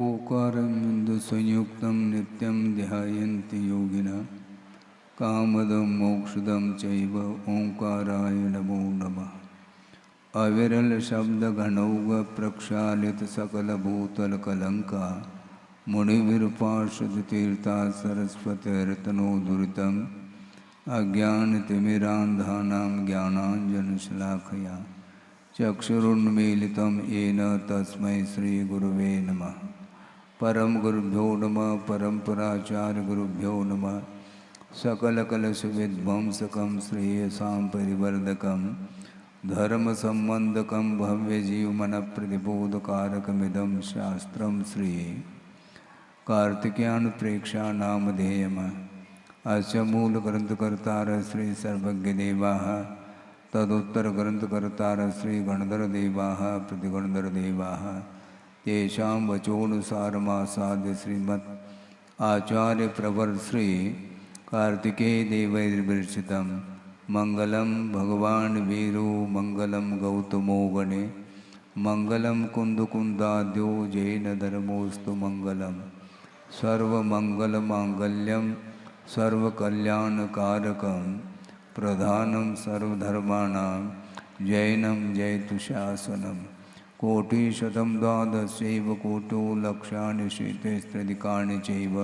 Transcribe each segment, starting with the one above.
ओकारमिन्दुसंयुक्तं नित्यं ध्यायन्ति योगिनः कामदं मोक्षदं चैव ओंकाराय नमो नमः। अविरलशब्दघनौघ प्रक्षालितसकलभूतलकलङ्का मुनिविरूपाश्रिततीर्था सरस्वतीर्तनोद्धृतम् अज्ञानतिमिरान्धानां ज्ञानाञ्जनशलाकया चक्षुरुन्मीलितं येन तस्मै श्रीगुरुवे नमः। परम गुरुभ्यो नमः। परम्पराचार्यगुरुभ्यो नमः। सकलकलशविध्वंसकं श्रेयसां परिवर्धकं धर्मसम्बन्धकं भव्यजीवमनप्रतिबोधकारकमिदं शास्त्रं श्री कार्तिकेयानप्रेक्षानामधेयम्। अस्य मूलग्रन्थकर्तारः श्री सर्वज्ञदेवाः, तदुत्तरग्रन्थकर्तारः श्री गणधरदेवाः प्रतिगणधरदेवाः। तेषां वचोनुसारमासाद्य श्रीमद् आचार्यप्रवर श्री कार्तिकेयदेवैर्विरचितं मंगलम भगवान वीरो मंगलम गौतमो गणे मंगलम कुंदकुंदाद्यो जैनधर्मोस्तु मंगलम सर्वमंगलमांगल्यम सर्वकल्याणकारकं प्रधानं सर्वधर्माणां जैनं जयतुशासनं। कोटिशतं द्वादशैव कोटो लक्षाणि शीतैस्त्रिदिकानि चैव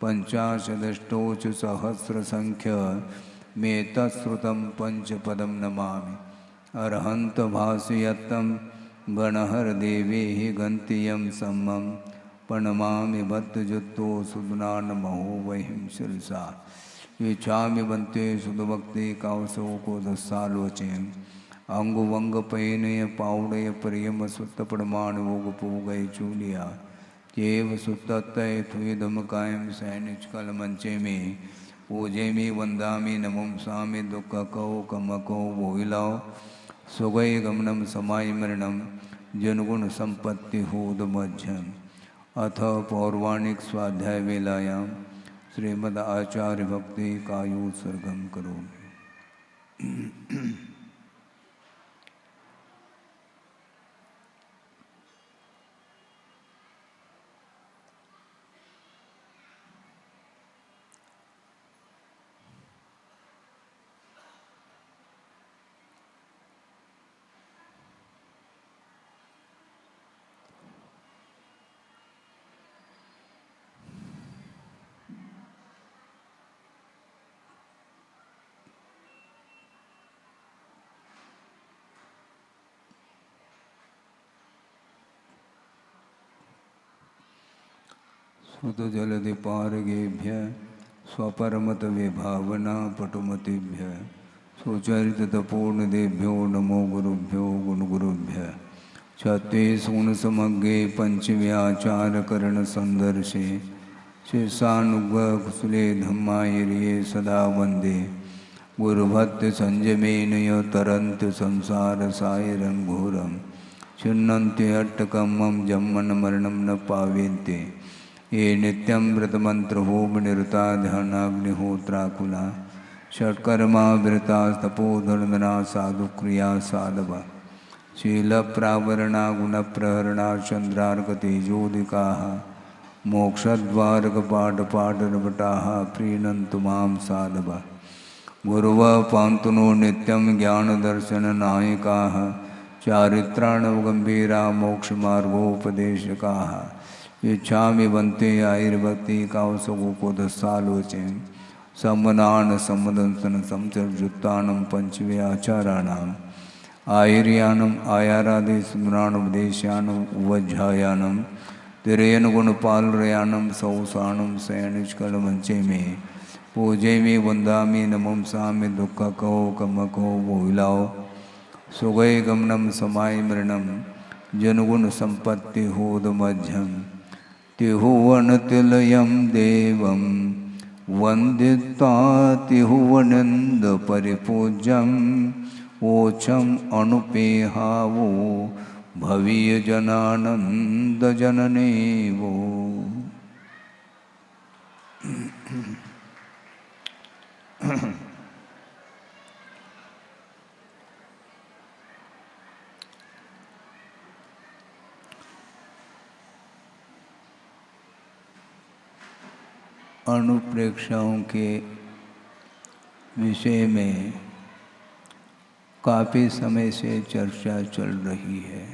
पंचाशदष्टोच सहस्रसंख्यमेतत्श्रुतं पंचपदं नमामि। अर्हन्तभासयत्तं गणहरदेवैः गन्तियं सम्मं प्रणमामि बद्धजुत्तो सुदनानमहो वहिं शिरसा। इच्छामि बन्ते सुदभक्ति कावसोकोदस्सालोचयम् अंगुवंगपयनय पावड़य प्रियम सुत्तपड़माणवोगपोगय चूलिया केव सुत्तय थुयदमकायं सैनिचकलमंचे में पूजे में वंदामि नमो सामि दुःखको कमको वोहिलाओ सुगय गमनम समाय मरणम जनगुण संपत्ति होदमध्यम। अथ पौर्वाणिक स्वाध्याय वेलायां श्रीमद् आचार्य भक्ति कायोत्सर्गं करोमि। सुतजलधिपारगेभ्य स्वपरमतविभावना पटुमतिभ्य सुचरितपूर्णदेभ्यो नमो गुरुभ्यो गुणगुरुभ्य। छत्तीसगुणसमग्रे पंचव्याचारकरणसंदर्शे शिष्यानुग्रहकुशले धम्मायिर्ये सदा वन्दे गुरुभक्ति संयमेन यो तरन्ति संसारसागरं घोरं छिन्नन्ति अट्टकमं जन्मन मरणं न पावेन्ते ये नित्यं व्रतमन्त्रहोमनिरता ध्यानाग्निहोत्राकुला षट्कर्मा वृता तपोधनदना साधुक्रिया साधवा शीलप्रावरणा गुणप्रहरणा चन्द्रार्कतेजोदिकाः मोक्षद्वारकपाटपाटनपटाः प्रीणन्तु मां साधवा। गुरुवः पान्तु नो नित्यं ज्ञानदर्शननायकाः चारित्राणवगम्भीरा मोक्षमार्गोपदेशकाः। इच्छामि बन्ते आयुर्भक्ति कावसगोकोदस्सालोचयन् सम्मनान सम्मदंसन संचरजुत्तानं पंचव्याचाराणाम् आयुर्यानम् आयारादि स्मराणुपदेशानम् उवज्झायानं तिरयनुगुणपालरयानं सौसानं शयनिष्कलमंचे में पूजे में वंदामि नमो सामि दुःखको कमको वोहिलाओ सुगय गमनम समाय मरणम जनगुण संपत्ति होदमध्यम। तिहुवनतिलयं देवं वन्दित्वा तिहुवनन्दपरिपूज्यम् ओछम् अनुपेहावो भवीयजनानन्दजननेवो। अनुप्रेक्षाओं के विषय में काफ़ी समय से चर्चा चल रही है।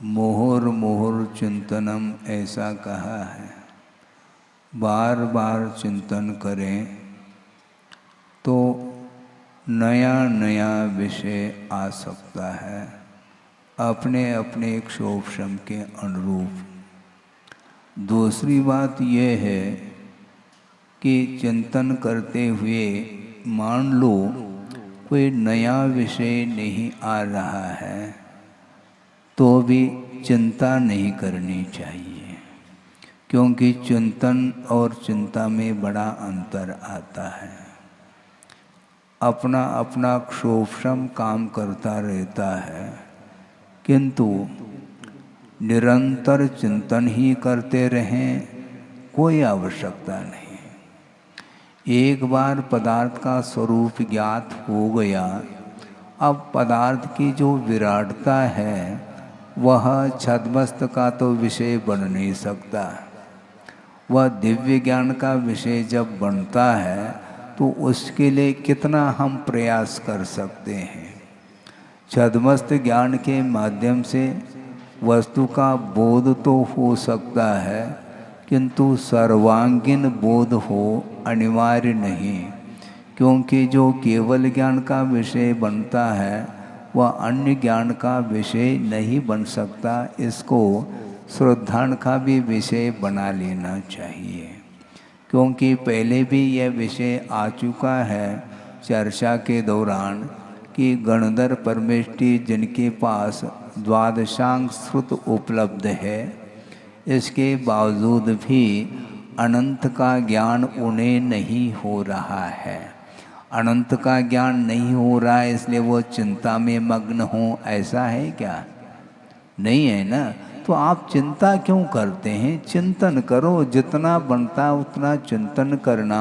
मुहुर्मुहुर् चिंतनम ऐसा कहा है, बार बार चिंतन करें तो नया नया विषय आ सकता है अपने अपने क्षोभशम के अनुरूप। दूसरी बात यह है कि चिंतन करते हुए मान लो कोई नया विषय नहीं आ रहा है तो भी चिंता नहीं करनी चाहिए, क्योंकि चिंतन और चिंता में बड़ा अंतर आता है। अपना अपना क्षोभशम काम करता रहता है, किंतु निरंतर चिंतन ही करते रहें कोई आवश्यकता नहीं। एक बार पदार्थ का स्वरूप ज्ञात हो गया, अब पदार्थ की जो विराटता है वह छद्मस्त का तो विषय बन नहीं सकता। वह दिव्य ज्ञान का विषय जब बनता है तो उसके लिए कितना हम प्रयास कर सकते हैं। छद्मस्त ज्ञान के माध्यम से वस्तु का बोध तो हो सकता है, किंतु सर्वांगीण बोध हो अनिवार्य नहीं, क्योंकि जो केवल ज्ञान का विषय बनता है वह अन्य ज्ञान का विषय नहीं बन सकता। इसको श्रद्धान का भी विषय बना लेना चाहिए, क्योंकि पहले भी यह विषय आ चुका है चर्चा के दौरान कि गणधर परमेष्टि जिनके पास द्वादशांग श्रुत उपलब्ध है, इसके बावजूद भी अनंत का ज्ञान उन्हें नहीं हो रहा है। अनंत का ज्ञान नहीं हो रहा है इसलिए वो चिंता में मग्न हो, ऐसा है क्या? नहीं है ना। तो आप चिंता क्यों करते हैं? चिंतन करो, जितना बनता उतना चिंतन करना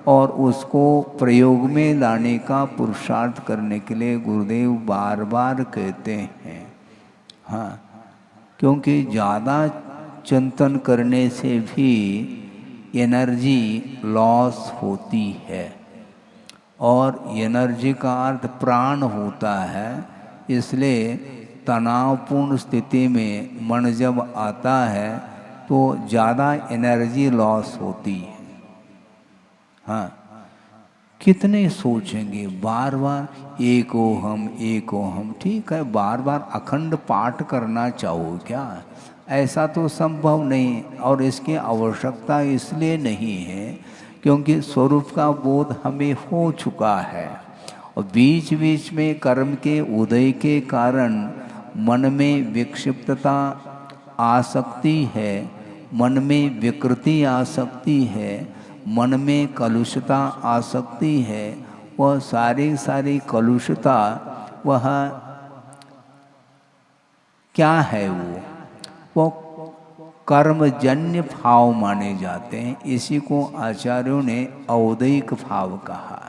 और उसको प्रयोग में लाने का पुरुषार्थ करने के लिए गुरुदेव बार बार कहते हैं। हाँ, क्योंकि ज़्यादा चिंतन करने से भी एनर्जी लॉस होती है, और एनर्जी का अर्थ प्राण होता है। इसलिए तनावपूर्ण स्थिति में मन जब आता है तो ज़्यादा एनर्जी लॉस होती है। हाँ, कितने सोचेंगे बार बार एक ओहम एक ओहम। ठीक है, बार बार अखंड पाठ करना चाहो क्या? ऐसा तो संभव नहीं, और इसकी आवश्यकता इसलिए नहीं है क्योंकि स्वरूप का बोध हमें हो चुका है, और बीच बीच में कर्म के उदय के कारण मन में विक्षिप्तता आ सकती है, मन में विकृति आ सकती है, मन में कलुषता आ सकती है। वह सारी कलुषता वह क्या है? वो कर्मजन्य भाव माने जाते हैं। इसी को आचार्यों ने औदैक भाव कहा,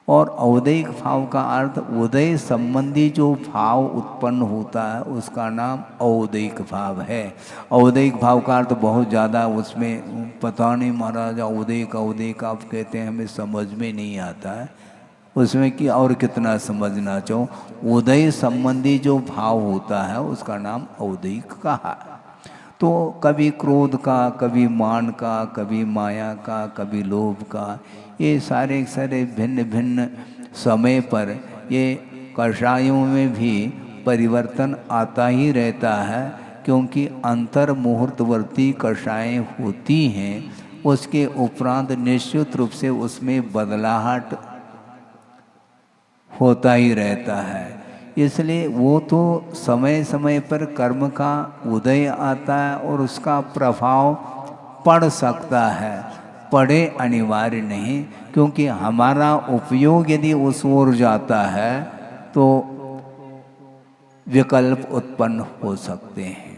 और औदैक भाव का अर्थ उदय संबंधी जो भाव उत्पन्न होता है उसका नाम औदैक भाव है। औदैक भाव का अर्थ बहुत ज़्यादा उसमें पता नहीं महाराज, औदैक औदैक आप कहते हैं, हमें समझ में नहीं आता है उसमें कि और कितना समझना चाहो। उदय संबंधी जो भाव होता है उसका नाम औदैक कहा। तो कभी क्रोध का, कभी मान का, कभी माया का, कभी लोभ का, ये सारे भिन्न भिन्न समय पर ये कषायों में भी परिवर्तन आता ही रहता है, क्योंकि अंतर मुहूर्तवर्ती कषाएँ होती हैं। उसके उपरांत निश्चित रूप से उसमें बदलाहट होता ही रहता है। इसलिए वो तो समय समय पर कर्म का उदय आता है और उसका प्रभाव पड़ सकता है, पड़े अनिवार्य नहीं, क्योंकि हमारा उपयोग यदि उस ओर जाता है तो विकल्प उत्पन्न हो सकते हैं,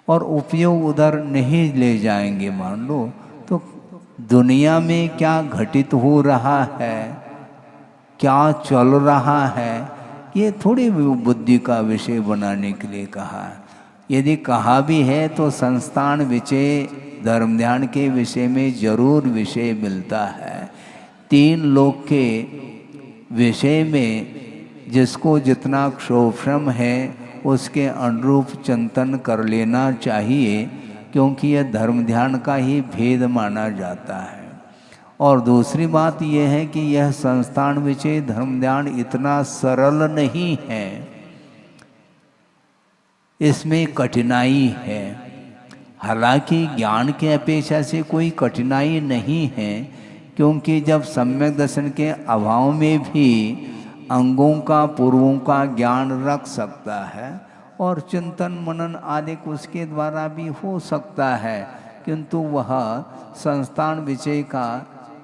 और उपयोग उधर नहीं ले जाएंगे मान लो तो दुनिया में क्या घटित हो रहा है, क्या चल रहा है, ये थोड़ी बुद्धि का विषय बनाने के लिए कहा है। यदि कहा भी है तो संस्थान विषय धर्म ध्यान के विषय में जरूर विषय मिलता है। तीन लोक के विषय में जिसको जितना क्षोभ्रम है उसके अनुरूप चिंतन कर लेना चाहिए, क्योंकि यह धर्म ध्यान का ही भेद माना जाता है। और दूसरी बात यह है कि यह संस्थान विषय धर्म ध्यान इतना सरल नहीं है, इसमें कठिनाई है। हालांकि ज्ञान के अपेक्षा से कोई कठिनाई नहीं है, क्योंकि जब सम्यक दर्शन के अभाव में भी अंगों का पूर्वों का ज्ञान रख सकता है और चिंतन मनन आदि उसके द्वारा भी हो सकता है, किंतु वह संस्थान विषय का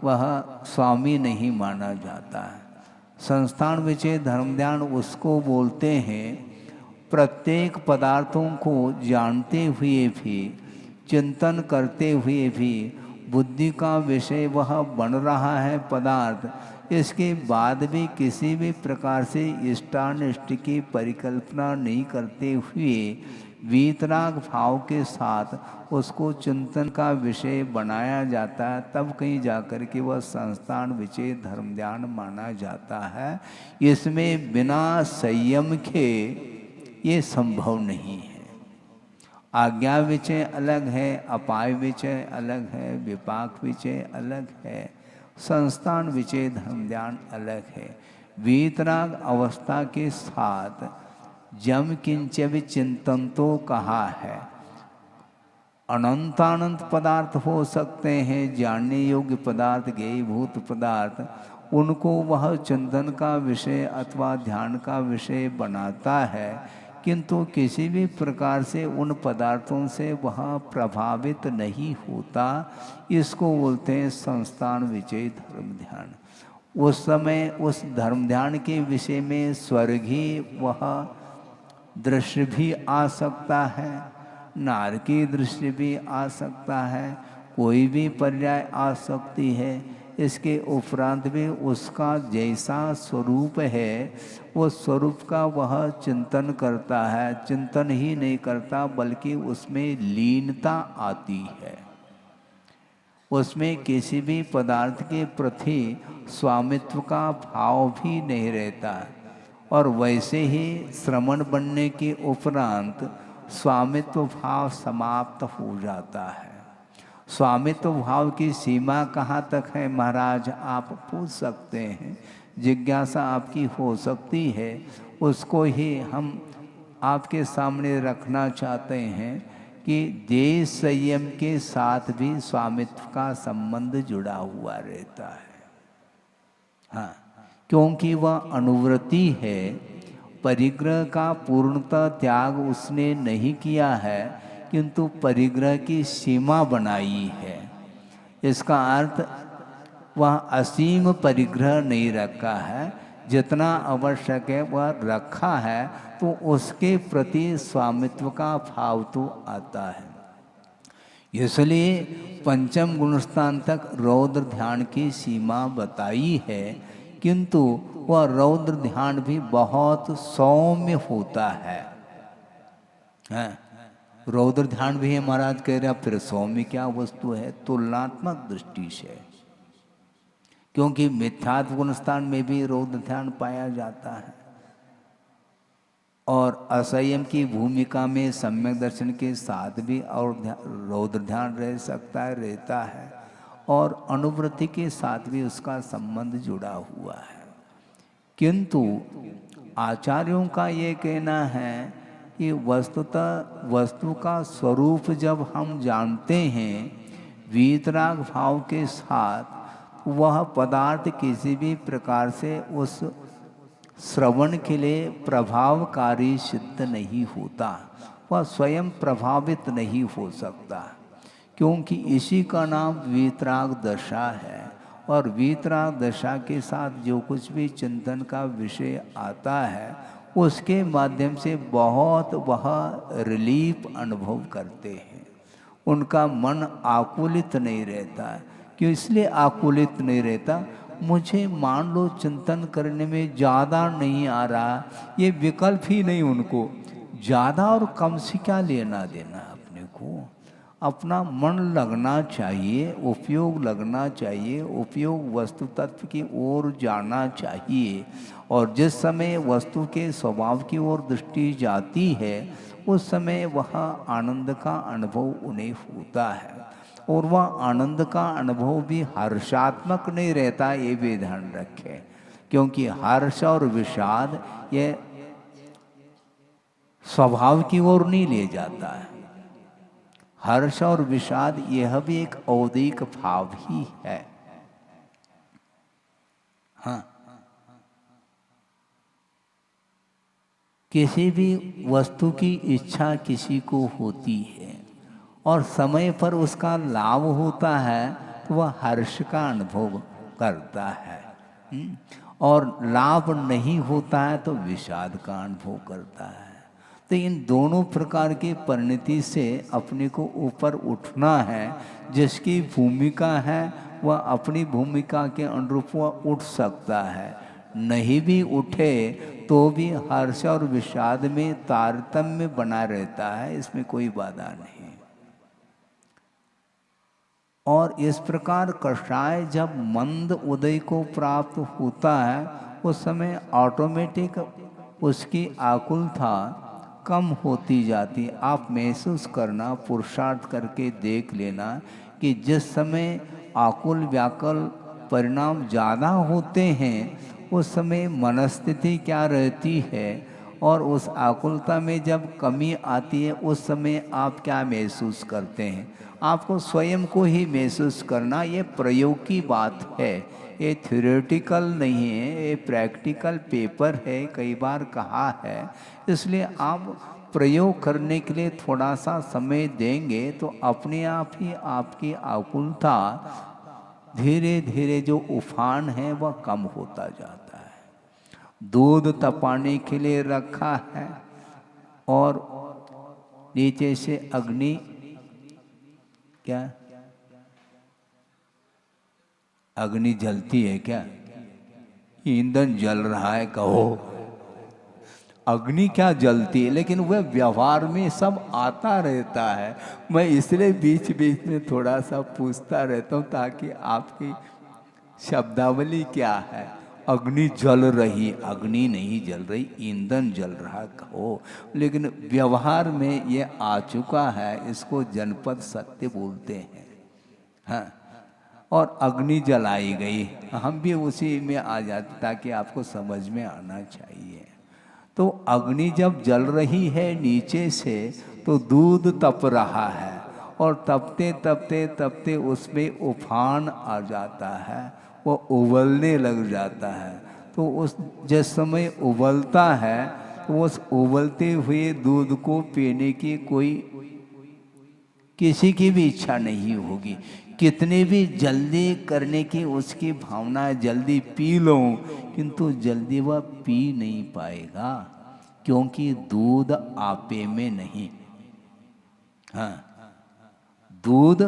वह स्वामी नहीं माना जाता है। संस्थान विषय धर्म ध्यान उसको बोलते हैं प्रत्येक पदार्थों को जानते हुए भी, चिंतन करते हुए भी बुद्धि का विषय वह बन रहा है पदार्थ, इसके बाद भी किसी भी प्रकार से इष्टानिष्ट की परिकल्पना नहीं करते हुए वीतराग भाव के साथ उसको चिंतन का विषय बनाया जाता है, तब कहीं जाकर के वह संस्थान विषय धर्म ध्यान माना जाता है। इसमें बिना संयम के ये संभव नहीं है। आज्ञा विषय अलग है, अपाय विषय अलग है, विपाक विषय अलग है, संस्थान विषय धर्म ध्यान अलग है। वीतराग अवस्था के साथ जम किंच विचिंतन तो कहा है। अनंतानंत पदार्थ हो सकते हैं, जानने योग्य पदार्थ, ज्ञेयभूत पदार्थ, उनको वह चिंतन का विषय अथवा ध्यान का विषय बनाता है, किंतु किसी भी प्रकार से उन पदार्थों से वह प्रभावित नहीं होता। इसको बोलते हैं संस्थान विषय धर्म ध्यान। उस समय उस धर्म ध्यान के विषय में स्वर्ग ही वह दृश्य भी आ सकता है, नार की दृश्य भी आ सकता है, कोई भी पर्याय आ सकती है। इसके उपरांत भी उसका जैसा स्वरूप है वो स्वरूप का वह चिंतन करता है। चिंतन ही नहीं करता बल्कि उसमें लीनता आती है, उसमें किसी भी पदार्थ के प्रति स्वामित्व का भाव भी नहीं रहता। और वैसे ही श्रवण बनने के उपरांत स्वामित्व भाव समाप्त हो जाता है। स्वामित्व भाव की सीमा कहाँ तक है महाराज, आप पूछ सकते हैं, जिज्ञासा आपकी हो सकती है, उसको ही हम आपके सामने रखना चाहते हैं कि देश संयम के साथ भी स्वामित्व का संबंध जुड़ा हुआ रहता है। हाँ, क्योंकि वह अनुवृत्ति है, परिग्रह का पूर्णतः त्याग उसने नहीं किया है, किंतु परिग्रह की सीमा बनाई है। इसका अर्थ वह असीम परिग्रह नहीं रखा है, जितना आवश्यक है वह रखा है, तो उसके प्रति स्वामित्व का भाव तो आता है। इसलिए पंचम गुणस्थान तक रौद्र ध्यान की सीमा बताई है, किंतु वह रौद्र ध्यान भी बहुत सौम्य होता है। रौद्र ध्यान भी है महाराज कह रहे, फिर सौम्य क्या वस्तु है? तुलनात्मक दृष्टि से, क्योंकि मिथ्यात्व गुणस्थान में भी रौद्र ध्यान पाया जाता है और असंयम की भूमिका में सम्यक दर्शन के साथ भी और रौद्र ध्यान रह सकता है, रहता है, और अनुवृत्ति के साथ भी उसका संबंध जुड़ा हुआ है। किंतु आचार्यों का ये कहना है कि वस्तुतः वस्तु का स्वरूप जब हम जानते हैं वीतराग भाव के साथ, वह पदार्थ किसी भी प्रकार से उस श्रवण के लिए प्रभावकारी सिद्ध नहीं होता, वह स्वयं प्रभावित नहीं हो सकता, क्योंकि इसी का नाम वीतराग दशा है। और वीतराग दशा के साथ जो कुछ भी चिंतन का विषय आता है उसके माध्यम से बहुत वह रिलीफ अनुभव करते हैं, उनका मन आकुलित नहीं रहता। क्यों इसलिए आकुलित नहीं रहता? मुझे मान लो चिंतन करने में ज़्यादा नहीं आ रहा, ये विकल्प ही नहीं उनको। ज़्यादा और कम से क्या लेना देना अपने को। अपना मन लगना चाहिए, उपयोग लगना चाहिए, उपयोग वस्तु तत्व की ओर जाना चाहिए। और जिस समय वस्तु के स्वभाव की ओर दृष्टि जाती है उस समय वह आनंद का अनुभव उन्हें होता है। और वह आनंद का अनुभव भी हर्षात्मक नहीं रहता, ये भी ध्यान रखें। क्योंकि हर्ष और विषाद ये स्वभाव की ओर नहीं ले जाता है। हर्ष और विषाद यह भी एक औदिक भाव ही है। हाँ, किसी भी वस्तु की इच्छा किसी को होती है और समय पर उसका लाभ होता है तो वह हर्ष का अनुभव करता है। और लाभ नहीं होता है तो विषाद का अनुभव करता है। तो इन दोनों प्रकार की परिणति से अपने को ऊपर उठना है। जिसकी भूमिका है वह अपनी भूमिका के अनुरूप वह उठ सकता है। नहीं भी उठे तो भी हर्ष और विषाद में तारतम्य बना रहता है, इसमें कोई बाधा नहीं। और इस प्रकार कषाय जब मंद उदय को प्राप्त होता है उस समय ऑटोमेटिक उसकी आकुलता कम होती जाती। आप महसूस करना, पुरुषार्थ करके देख लेना कि जिस समय आकुल व्याकुल परिणाम ज़्यादा होते हैं उस समय मनस्थिति क्या रहती है। और उस आकुलता में जब कमी आती है उस समय आप क्या महसूस करते हैं। आपको स्वयं को ही महसूस करना, ये प्रयोग की बात है, ये थ्योरेटिकल नहीं है, ये प्रैक्टिकल पेपर है, कई बार कहा है। इसलिए आप प्रयोग करने के लिए थोड़ा सा समय देंगे तो अपने आप ही आपकी आकुलता धीरे धीरे जो उफान है वह कम होता जाता है। दूध तपाने के लिए रखा है और नीचे से अग्नि क्या अग्नि जलती है क्या, ईंधन जल रहा है कहो। अग्नि क्या जलती है, लेकिन वह व्यवहार में सब आता रहता है। मैं इसलिए बीच बीच में थोड़ा सा पूछता रहता हूँ ताकि आपकी शब्दावली क्या है। अग्नि जल रही, अग्नि नहीं जल रही, ईंधन जल रहा कहो। लेकिन व्यवहार में ये आ चुका है, इसको जनपद सत्य बोलते हैं। हाँ, और अग्नि जलाई गई, हम भी उसी में आ जाते ताकि आपको समझ में आना चाहिए। तो अग्नि जब जल रही है नीचे से तो दूध तप रहा है और तपते तपते तपते उसमें उफान आ जाता है, वो उबलने लग जाता है। तो उस जिस समय उबलता है तो उस उबलते हुए दूध को पीने की कोई किसी की भी इच्छा नहीं होगी। कितने भी जल्दी करने की उसकी भावना है, जल्दी पी लो, किंतु जल्दी वह पी नहीं पाएगा क्योंकि दूध आपे में नहीं। हाँ, दूध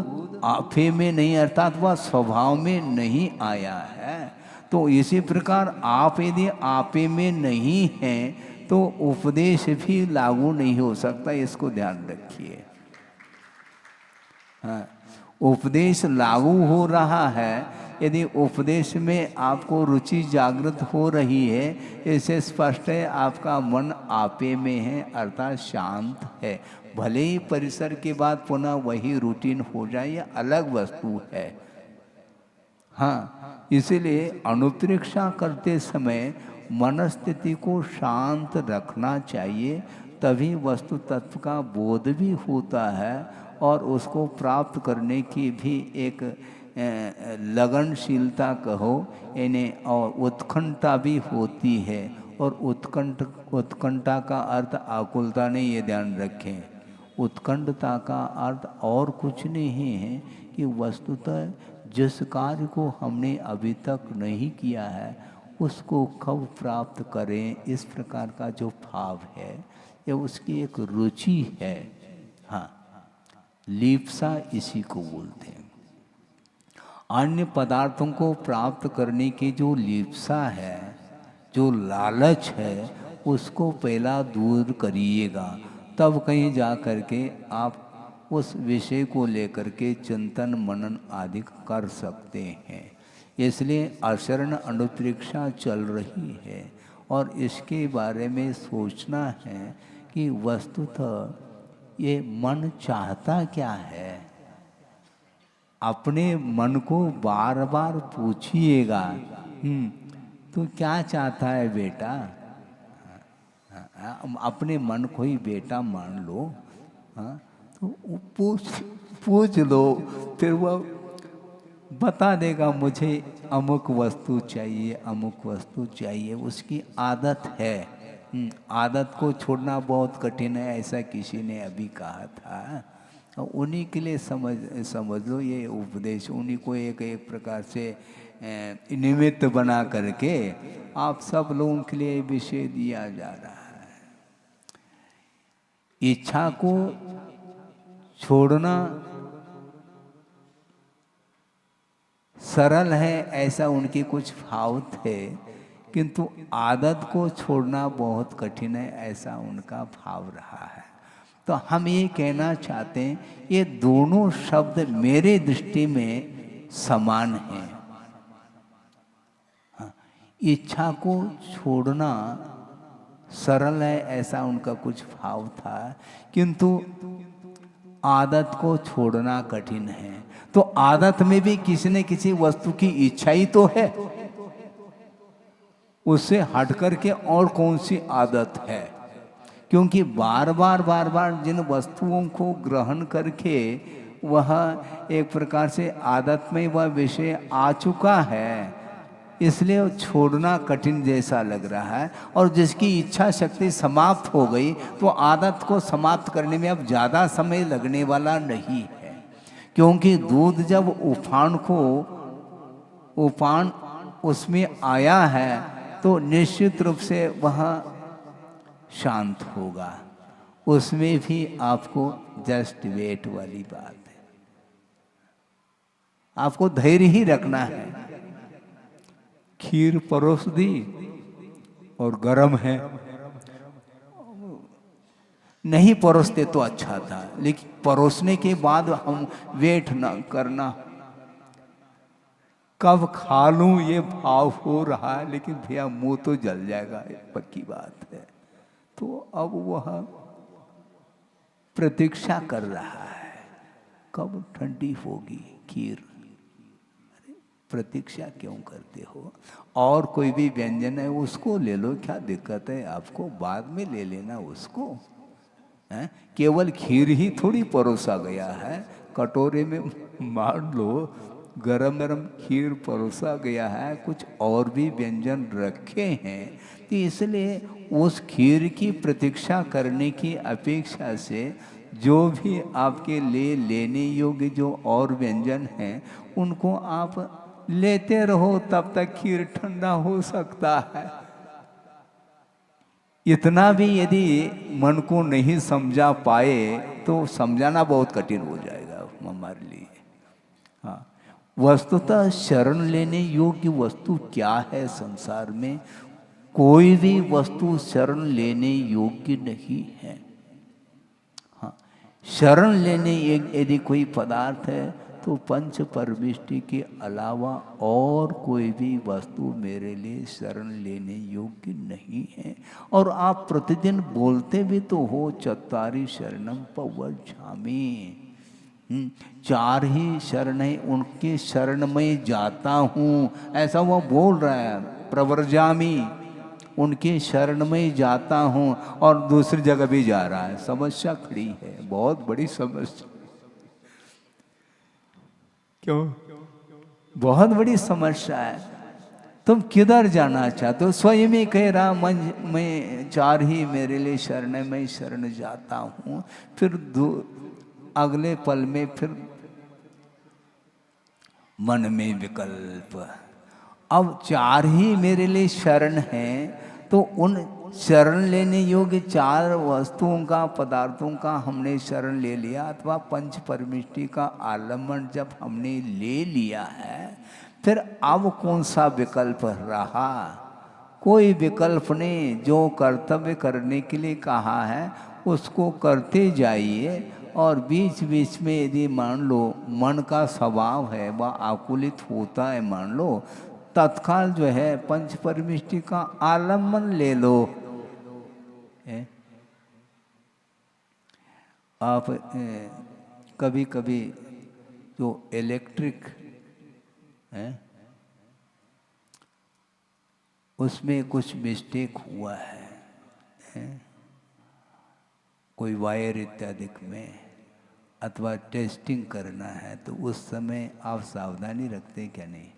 आपे में नहीं अर्थात वह स्वभाव में नहीं आया है। तो इसी प्रकार आप यदि आपे में नहीं है तो उपदेश भी लागू नहीं हो सकता, इसको ध्यान रखिए। हाँ, उपदेश लागू हो रहा है यदि उपदेश में आपको रुचि जागृत हो रही है, इससे स्पष्ट है आपका मन आपे में है अर्थात शांत है। भले ही परिसर के बाद पुनः वही रूटीन हो जाए, यह अलग वस्तु है। हाँ, इसीलिए अनुप्रेक्षा करते समय मनस्थिति को शांत रखना चाहिए, तभी वस्तु तत्व का बोध भी होता है और उसको प्राप्त करने की भी एक लगनशीलता कहो इन्हें और उत्कंठा भी होती है। और उत्कंठा का अर्थ आकुलता नहीं, ये ध्यान रखें। उत्कंठता का अर्थ और कुछ नहीं है कि वस्तुतः जिस कार्य को हमने अभी तक नहीं किया है उसको कब प्राप्त करें, इस प्रकार का जो भाव है ये उसकी एक रुचि है। हाँ, लीप्सा इसी को बोलते हैं। अन्य पदार्थों को प्राप्त करने की जो लीप्सा है, जो लालच है, उसको पहला दूर करिएगा, तब कहीं जा कर के आप उस विषय को लेकर के चिंतन मनन आदि कर सकते हैं। इसलिए अशरण अनुप्रेक्षा चल रही है और इसके बारे में सोचना है कि वस्तुतः ये मन चाहता क्या है। अपने मन को बार बार पूछिएगा, तू क्या चाहता है बेटा। अपने मन को ही बेटा मान लो, हाँ, तो पूछ लो, फिर वह बता देगा मुझे अमुक वस्तु चाहिए, अमुक वस्तु चाहिए। उसकी आदत है। आदत को छोड़ना बहुत कठिन है, ऐसा किसी ने अभी कहा था। उन्हीं के लिए समझ लो ये उपदेश, उन्हीं को एक एक प्रकार से निमित्त बना करके आप सब लोगों के लिए विषय दिया जा रहा है। इच्छा को छोड़ना सरल है ऐसा उनके कुछ भाव थे, किंतु आदत को छोड़ना बहुत कठिन है ऐसा उनका भाव रहा है। तो हम ये कहना चाहते हैं, ये दोनों शब्द मेरे दृष्टि में समान हैं। हाँ, इच्छा को छोड़ना सरल है ऐसा उनका कुछ भाव था, किंतु आदत को छोड़ना कठिन है। तो आदत में भी किसी न किसी वस्तु की इच्छा ही तो है, उससे हट करके और कौन सी आदत है। क्योंकि बार बार जिन वस्तुओं को ग्रहण करके वह एक प्रकार से आदत में वह विषय आ चुका है, इसलिए छोड़ना कठिन जैसा लग रहा है। और जिसकी इच्छा शक्ति समाप्त हो गई तो आदत को समाप्त करने में अब ज़्यादा समय लगने वाला नहीं है। क्योंकि दूध जब उफान उसमें आया है तो निश्चित रूप से वह शांत होगा। उसमें भी आपको जस्ट वेट वाली बात है, आपको धैर्य ही रखना है। खीर परोस दी और गरम है, नहीं परोसते तो अच्छा था, लेकिन परोसने के बाद हम वेट ना करना, कब खा लूं ये भाव हो रहा है, लेकिन भैया मुंह तो जल जाएगा, पक्की बात है। तो अब वह प्रतीक्षा कर रहा है कब ठंडी होगी खीर। प्रतीक्षा क्यों करते हो? और कोई भी व्यंजन है उसको ले लो, क्या दिक्कत है आपको, बाद में ले लेना उसको है। केवल खीर ही थोड़ी परोसा गया है, कटोरे में मान लो गरम गरम खीर परोसा गया है, कुछ और भी व्यंजन रखे हैं। तो इसलिए उस खीर की प्रतीक्षा करने की अपेक्षा से जो भी आपके लिए लेने योग्य जो और व्यंजन हैं उनको आप लेते रहो, तब तक खीर ठंडा हो सकता है। इतना भी यदि मन को नहीं समझा पाए तो समझाना बहुत कठिन हो जाएगा हमारे लिए। हाँ, वस्तुतः शरण लेने योग्य वस्तु क्या है संसार में? कोई भी वस्तु शरण लेने योग्य नहीं है। हाँ, शरण लेने यदि कोई पदार्थ है तो पंच परमिष्टि के अलावा और कोई भी वस्तु मेरे लिए शरण लेने योग्य नहीं है। और आप प्रतिदिन बोलते भी तो हो, चत्वारि शरणम पवज्झामि, 4 ही शरण है, उनके शरण में जाता हूँ, ऐसा वो बोल रहा है। प्रवर्जामी, उनके शरण में जाता हूँ, और दूसरी जगह भी जा रहा है। समस्या खड़ी है, बहुत बड़ी समस्या। क्यों? बहुत बड़ी समस्या है। तुम किधर जाना चाहते हो? स्वयं ही कह रहा मैं 4 ही मेरे लिए शरण है, मैं शरण जाता हूँ। फिर अगले पल में फिर मन में विकल्प। अब 4 ही मेरे लिए शरण है, तो उन शरण लेने योग्य 4 वस्तुओं का, पदार्थों का हमने शरण ले लिया, अथवा पंच परमिष्टि का आलम्बन जब हमने ले लिया है, फिर अब कौन सा विकल्प रहा? कोई विकल्प नहीं, जो कर्तव्य करने के लिए कहा है उसको करते जाइए। और बीच बीच में यदि मान लो मन का स्वभाव है वह आकुलित होता है, मान लो, तत्काल जो है पंच परमिष्टि का आलम्बन ले लो। आप कभी कभी जो इलेक्ट्रिक है उसमें कुछ मिस्टेक हुआ है, कोई वायर इत्यादि में, अथवा टेस्टिंग करना है, तो उस समय आप सावधानी रखते क्या? नहीं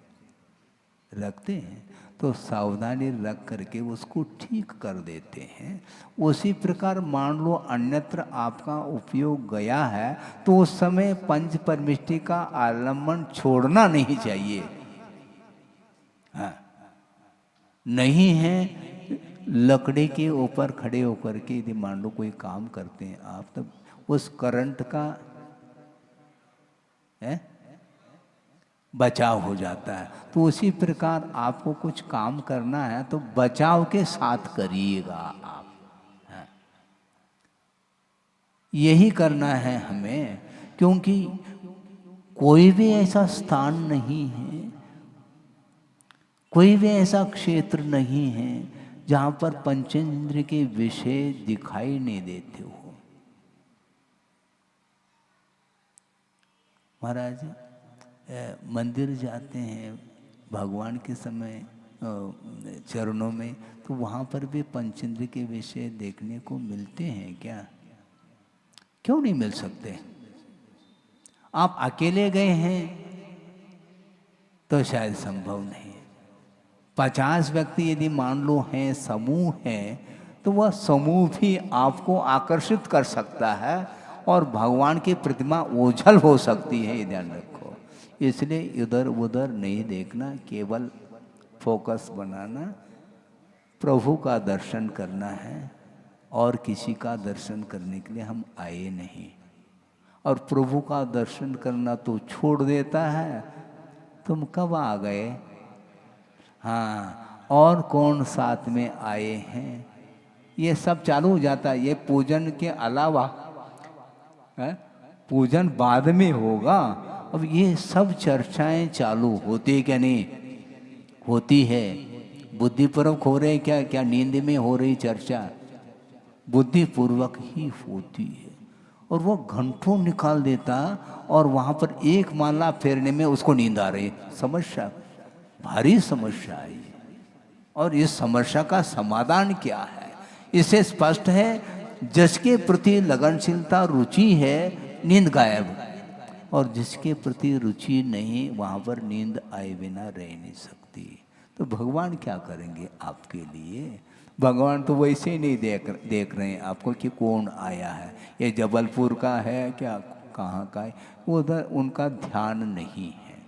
रखते हैं। तो सावधानी रख करके उसको ठीक कर देते हैं। उसी प्रकार मान लो अन्यत्र आपका उपयोग गया है तो उस समय पंच परमिष्टि का आलम्बन छोड़ना नहीं चाहिए। हाँ, नहीं है लकड़ी के ऊपर खड़े होकर के यदि मान लो कोई काम करते हैं आप, तब उस करंट का बचाव हो जाता है। तो उसी प्रकार आपको कुछ काम करना है तो बचाव के साथ करिएगा आप। हाँ, यही करना है हमें, क्योंकि कोई भी ऐसा स्थान नहीं है, कोई भी ऐसा क्षेत्र नहीं है जहाँ पर पंचेंद्र के विषय दिखाई नहीं देते हो। महाराज मंदिर जाते हैं भगवान के समय चरणों में, तो वहाँ पर भी पंचेंद्र के विषय देखने को मिलते हैं क्या? क्यों नहीं मिल सकते? आप अकेले गए हैं तो शायद संभव नहीं। 50 व्यक्ति यदि मान लो हैं, समूह है, तो वह समूह भी आपको आकर्षित कर सकता है और भगवान की प्रतिमा ओझल हो सकती है, ये ध्यान रखो। इसलिए इधर उधर नहीं देखना, केवल फोकस बनाना, प्रभु का दर्शन करना है और किसी का दर्शन करने के लिए हम आए नहीं। और प्रभु का दर्शन करना तो छोड़ देता है, तुम कब आ गए? हाँ, और कौन साथ में आए हैं, ये सब चालू हो जाता है। ये पूजन के अलावा है, पूजन बाद में होगा, अब ये सब चर्चाएं चालू होती क्या? नहीं होती है। बुद्धिपूर्वक हो रहे क्या? क्या नींद में हो रही चर्चा? बुद्धिपूर्वक ही होती है। और वो घंटों निकाल देता और वहाँ पर एक माला फेरने में उसको नींद आ रही। समस्या, भारी समस्या है। और इस समस्या का समाधान क्या है? इससे स्पष्ट है, जिसके प्रति लगनशीलता रुचि है नींद गायब, और जिसके प्रति रुचि नहीं वहाँ पर नींद आए बिना रह नहीं सकती। तो भगवान क्या करेंगे आपके लिए? भगवान तो वैसे ही नहीं देख रहे हैं आपको कि कौन आया है, ये जबलपुर का है क्या, कहाँ का है, उधर उनका ध्यान नहीं है।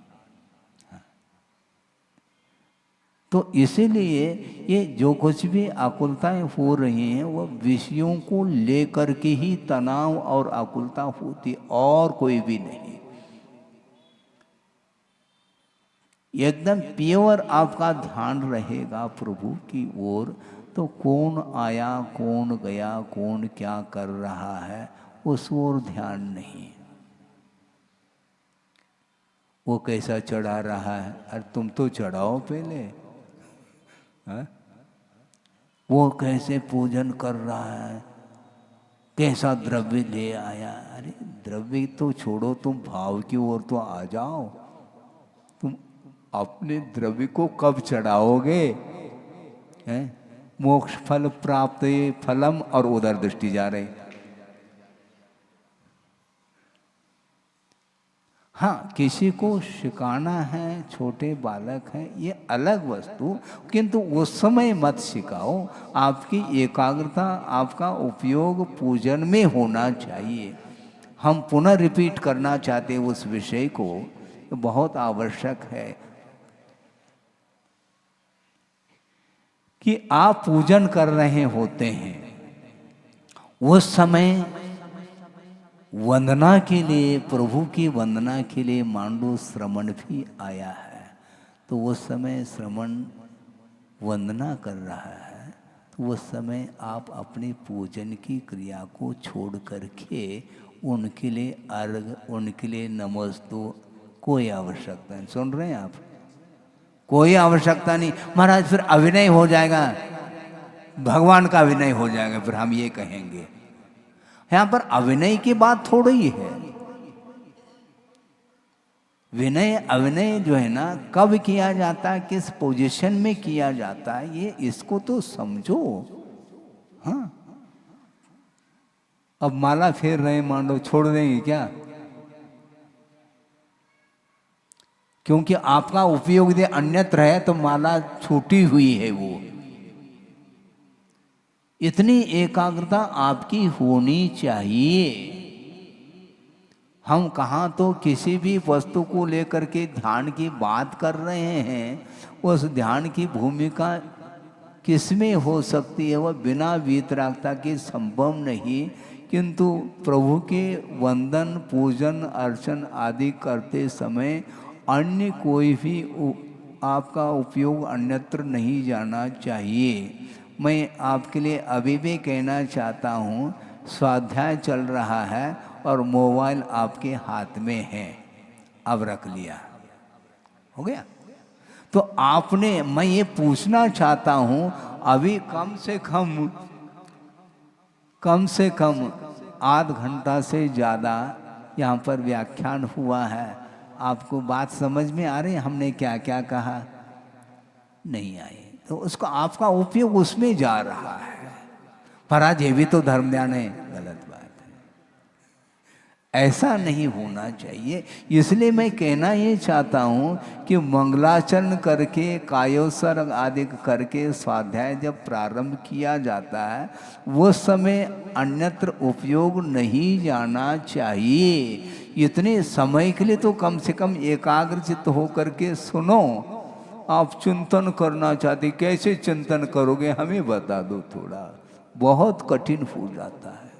तो इसीलिए ये जो कुछ भी आकुलताएं हो रही हैं वो विषयों को लेकर के ही तनाव और आकुलता होती, और कोई भी नहीं। एकदम प्योर आपका ध्यान रहेगा प्रभु की ओर, तो कौन आया कौन गया, कौन क्या कर रहा है, उस ओर ध्यान नहीं। वो कैसा चढ़ा रहा है, अरे तुम तो चढ़ाओ पहले। है? वो कैसे पूजन कर रहा है, कैसा द्रव्य ले आया, अरे द्रव्य तो छोड़ो, तुम भाव की ओर तो आ जाओ। तुम अपने द्रव्य को कब चढ़ाओगे? हैं? मोक्ष फल प्राप्त फलम, और उधर दृष्टि जा रही। हाँ, किसी को सिखाना है, छोटे बालक हैं, ये अलग वस्तु, किंतु उस समय मत सिखाओ। आपकी एकाग्रता, आपका उपयोग पूजन में होना चाहिए। हम पुनः रिपीट करना चाहते उस विषय को, तो बहुत आवश्यक है कि आप पूजन कर रहे होते हैं, उस समय वंदना के लिए, प्रभु की वंदना के लिए मान लो श्रमण भी आया है, तो उस समय श्रमण वंदना कर रहा है तो उस समय आप अपने पूजन की क्रिया को छोड़ करके उनके लिए अर्घ, उनके लिए नमस्तु, कोई आवश्यकता नहीं। सुन रहे हैं आप? कोई आवश्यकता नहीं। महाराज फिर अभिनय हो जाएगा, भगवान का अभिनय हो जाएगा, फिर हम ये कहेंगे। यहां पर अभिनय की बात थोड़ी ही है। विनय अभिनय जो है ना, कब किया जाता है, किस पोजीशन में किया जाता है, ये इसको तो समझो। हाँ, अब माला फेर रहे, मान लो छोड़ देंगे क्या? क्योंकि आपका उपयोग यदि अन्यत्र है तो माला छूटी हुई है। वो इतनी एकाग्रता आपकी होनी चाहिए। हम कहाँ तो किसी भी वस्तु को लेकर के ध्यान की बात कर रहे हैं, उस ध्यान की भूमिका किसमें हो सकती है? वह बिना वीतरागता के संभव नहीं। किंतु प्रभु के वंदन, पूजन, अर्चन आदि करते समय अन्य कोई भी आपका उपयोग अन्यत्र नहीं जाना चाहिए। मैं आपके लिए अभी भी कहना चाहता हूँ, स्वाध्याय चल रहा है और मोबाइल आपके हाथ में है, अब रख लिया, हो गया। तो आपने, मैं ये पूछना चाहता हूं, अभी कम से कम आध घंटा से ज़्यादा यहाँ पर व्याख्यान हुआ है। आपको बात समझ में आ रही है हमने क्या क्या कहा? नहीं आई तो उसका आपका उपयोग उसमें जा रहा है। पर आज ये भी तो धर्म ध्यान है, गलत बात है। ऐसा नहीं होना चाहिए। इसलिए मैं कहना ये चाहता हूँ कि मंगलाचरण करके, कायोत्सर्ग आदि करके स्वाध्याय जब प्रारंभ किया जाता है, वो समय अन्यत्र उपयोग नहीं जाना चाहिए। इतने समय के लिए तो कम से कम एकाग्रचित्त होकर के सुनो। आप चिंतन करना चाहते, कैसे चिंतन करोगे हमें बता दो थोड़ा, बहुत कठिन हो जाता है।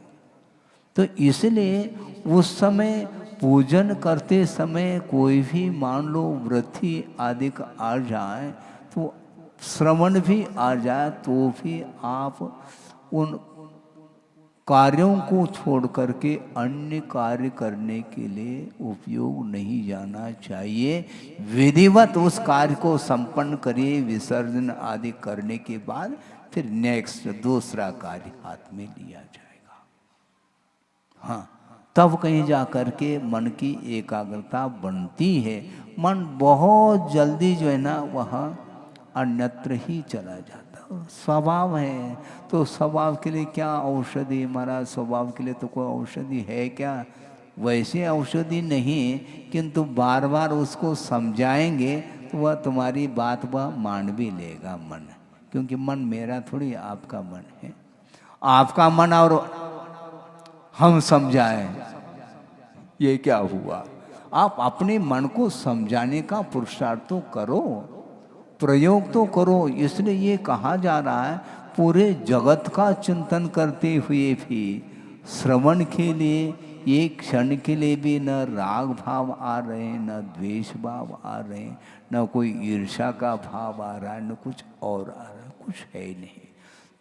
तो इसलिए उस समय पूजन करते समय कोई भी मान लो वृद्धि आदि का आ जाए, तो श्रवण भी आ जाए, तो भी आप उन कार्यों को छोड़ करके अन्य कार्य करने के लिए उपयोग नहीं जाना चाहिए। विधिवत उस कार्य को संपन्न करिए, विसर्जन आदि करने के बाद फिर नेक्स्ट दूसरा कार्य हाथ में लिया जाएगा। हाँ, तब कहीं जा कर के मन की एकाग्रता बनती है। मन बहुत जल्दी जो है ना, वह अन्यत्र ही चला जाता है। स्वभाव है तो स्वभाव के लिए क्या औषधि? महाराज स्वभाव के लिए तो कोई औषधि है क्या? वैसे औषधि नहीं, किंतु बार बार उसको समझाएंगे तो वह तुम्हारी बात वह मान भी लेगा मन। क्योंकि मन मेरा थोड़ी, आपका मन है। आपका मन और हम समझाएं, ये क्या हुआ? आप अपने मन को समझाने का पुरुषार्थ तो करो, प्रयोग तो करो। इसलिए ये कहा जा रहा है, पूरे जगत का चिंतन करते हुए भी श्रवण के लिए एक क्षण के लिए भी न राग भाव आ रहे, न द्वेष भाव आ रहे, न कोई ईर्ष्या का भाव आ रहा है, न कुछ और आ रहा है, कुछ है ही नहीं।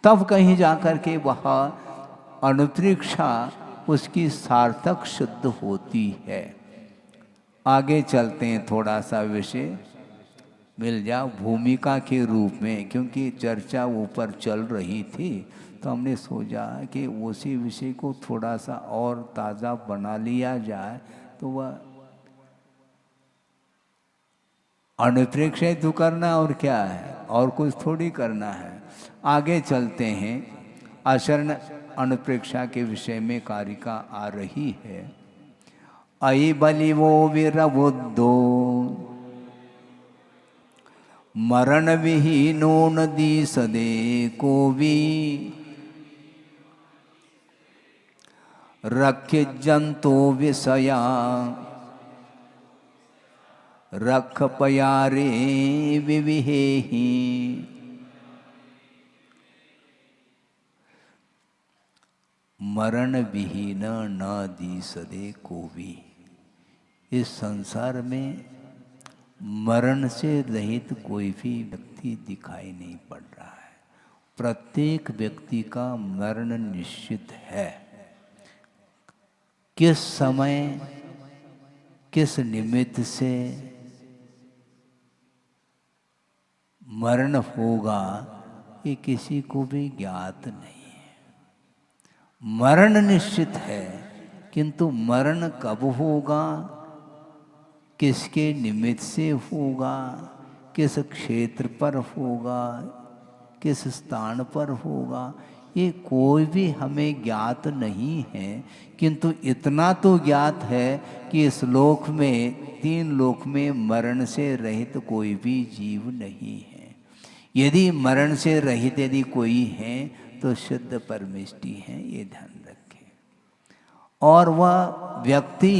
तब कहीं जाकर के वह अनुप्रेक्षा उसकी सार्थक सिद्ध होती है। आगे चलते हैं, थोड़ा सा विषय मिल जाओ भूमिका के रूप में, क्योंकि चर्चा ऊपर चल रही थी तो हमने सोचा कि उसी विषय को थोड़ा सा और ताज़ा बना लिया जाए। तो वह अनुप्रेक्षा तो करना और क्या है, और कुछ थोड़ी करना है। आगे चलते हैं, आचरण अनुप्रेक्षा के विषय में कारिका आ रही है। आई बलिवो वीरबुद्धो मरण विहीनो नदी सदे को भी रख्य जंतो विषया रख पयारे विविहेहि। मरण विहीन न दी सदे को भी। इस संसार में मरण से रहित कोई भी व्यक्ति दिखाई नहीं पड़ रहा है। प्रत्येक व्यक्ति का मरण निश्चित है। किस समय किस निमित्त से मरण होगा ये किसी को भी ज्ञात नहीं है। मरण निश्चित है, किंतु मरण कब होगा, किसके निमित्त से होगा, किस क्षेत्र पर होगा, किस स्थान पर होगा, ये कोई भी हमें ज्ञात नहीं है। किंतु इतना तो ज्ञात है कि इस लोक में, तीन लोक में मरण से रहित कोई भी जीव नहीं है। यदि मरण से रहित यदि कोई है तो शुद्ध परमेष्टि है, ये ध्यान रखें। और वह व्यक्ति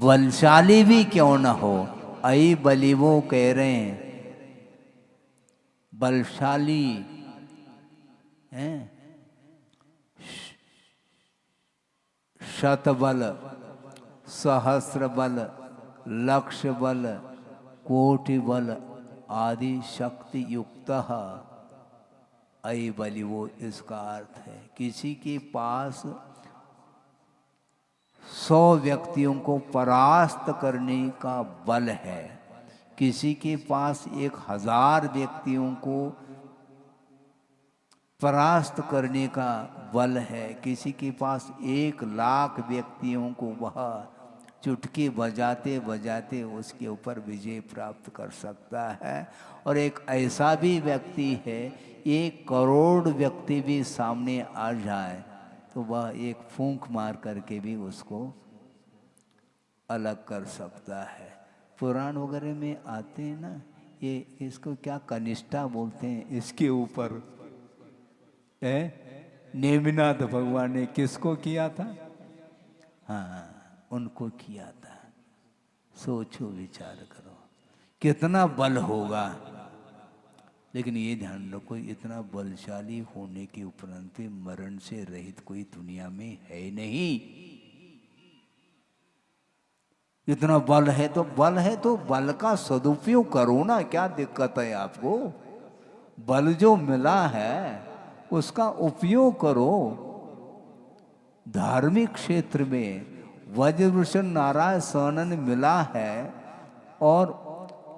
बलशाली भी क्यों न हो, आई बलि वो कह रहे हैं, बलशाली हैं, शतबल, सहस्र बल, लक्ष्य बल, कोटि बल आदि शक्ति युक्त अय बलि वो, इसका अर्थ है किसी के पास 100 व्यक्तियों को परास्त करने का बल है, किसी के पास 1000 व्यक्तियों को परास्त करने का बल है, किसी के पास 1,00,000 व्यक्तियों को वह चुटकी बजाते बजाते उसके ऊपर विजय प्राप्त कर सकता है। और एक ऐसा भी व्यक्ति है, 1 करोड़ व्यक्ति भी सामने आ जाए तो वह एक फूंक मार करके भी उसको अलग कर सकता है। पुराण वगैरह में आते हैं ना, ये इसको क्या कनिष्ठा बोलते हैं, इसके ऊपर नेमिनाथ भगवान ने किसको किया था? हाँ, उनको किया था। सोचो, विचार करो कितना बल होगा। लेकिन ये ध्यान रखो, इतना बलशाली होने के उपरांत भी मरण से रहित कोई दुनिया में है नहीं। इतना बल है तो बल का सदुपयोग करो ना, क्या दिक्कत है आपको? बल जो मिला है उसका उपयोग करो। धार्मिक क्षेत्र में वज्रभूषण नारायण सनन मिला है, और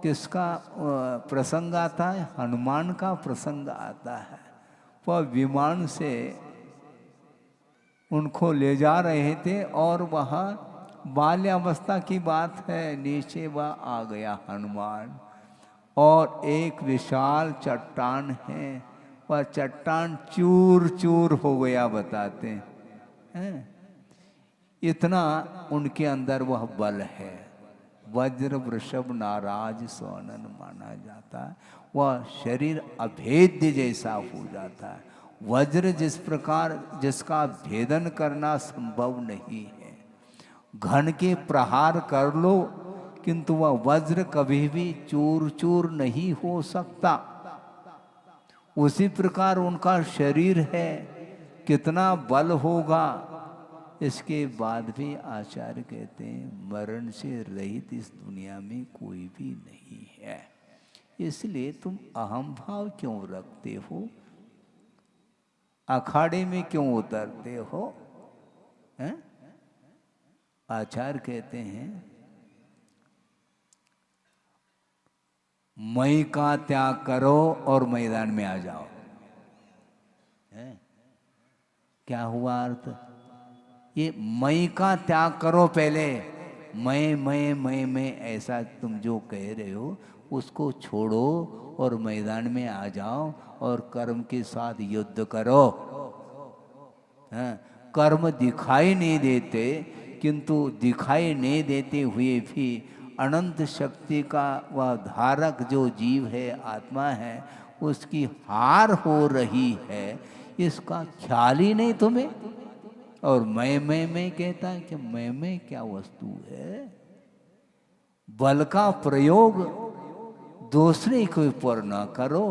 किसका प्रसंग आता है? हनुमान का प्रसंग आता है। वह विमान से उनको ले जा रहे थे और वहाँ बाल्यावस्था की बात है, नीचे वह आ गया हनुमान, और एक विशाल चट्टान है, वह चट्टान चूर चूर हो गया, बताते हैं। इतना उनके अंदर वह बल है। वज्र वृषभ नाराज सोनन माना जाता है। वह शरीर अभेद्य जैसा हो जाता है। वज्र जिस प्रकार जिसका भेदन करना संभव नहीं है, घन के प्रहार कर लो किंतु वह वज्र कभी भी चूर चूर नहीं हो सकता। उसी प्रकार उनका शरीर है, कितना बल होगा। इसके बाद भी आचार्य कहते हैं मरण से रहित इस दुनिया में कोई भी नहीं है। इसलिए तुम अहम भाव क्यों रखते हो? अखाड़े में क्यों उतरते हो? हैं? आचार्य कहते हैं मैं का त्याग करो और मैदान में आ जाओ। है? क्या हुआ अर्थ? ये मैं का त्याग करो पहले। मैं ऐसा तुम जो कह रहे हो उसको छोड़ो और मैदान में आ जाओ और कर्म के साथ युद्ध करो। हाँ, कर्म दिखाई नहीं देते, किंतु दिखाई नहीं देते हुए भी अनंत शक्ति का वह धारक जो जीव है, आत्मा है, उसकी हार हो रही है, इसका ख्याल ही नहीं तुम्हें। और मैं कहता है कि मैं क्या वस्तु है? बल का प्रयोग दूसरे के ऊपर न करो।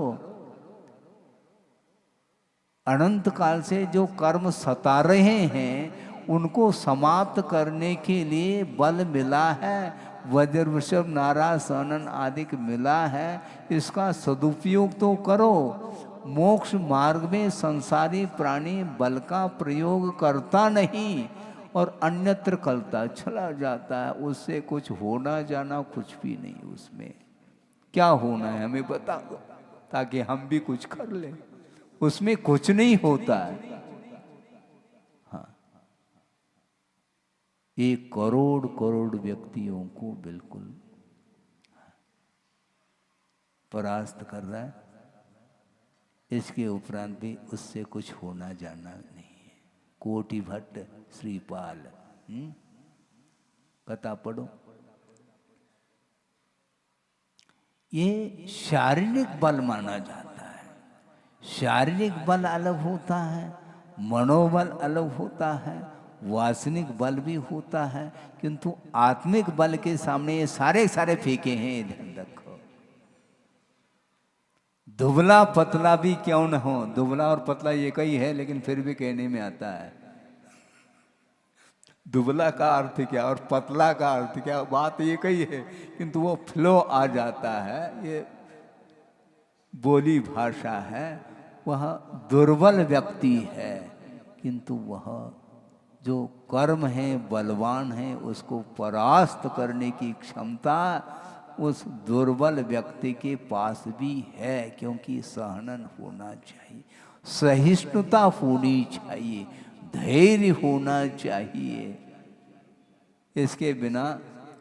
अनंत काल से जो कर्म सता रहे हैं उनको समाप्त करने के लिए बल मिला है, वज्र वृषभ नारा सनन आदि मिला है, इसका सदुपयोग तो करो। मोक्ष मार्ग में संसारी प्राणी बल का प्रयोग करता नहीं और अन्यत्र करता चला जाता है, उससे कुछ होना जाना कुछ भी नहीं। उसमें क्या होना है हमें बता दो, ताकि हम भी कुछ कर लें। उसमें कुछ नहीं होता है। हाँ, 1 करोड़ करोड़ व्यक्तियों को बिल्कुल परास्त कर रहा है। इसके उपरांत भी उससे कुछ होना जाना नहीं है। कोटि भट्ट श्रीपाल कथा पढ़ो। ये शारीरिक बल माना जाता है। शारीरिक बल अलग होता है, मनोबल अलग होता है, वासनिक बल भी होता है, किंतु आत्मिक बल के सामने ये सारे सारे फीके हैं, ये ध्यान रखो। दुबला पतला भी क्यों न हो, दुबला और पतला एक ही है, लेकिन फिर भी कहने में आता है दुबला का अर्थ क्या और पतला का अर्थ क्या, बात एक ही है, किंतु वो फ्लो आ जाता है। ये बोली भाषा है। वह दुर्बल व्यक्ति है, किंतु वह जो कर्म है बलवान है, उसको परास्त करने की क्षमता उस दुर्बल व्यक्ति के पास भी है, क्योंकि सहनन होना चाहिए, सहिष्णुता होनी चाहिए, धैर्य होना चाहिए। इसके बिना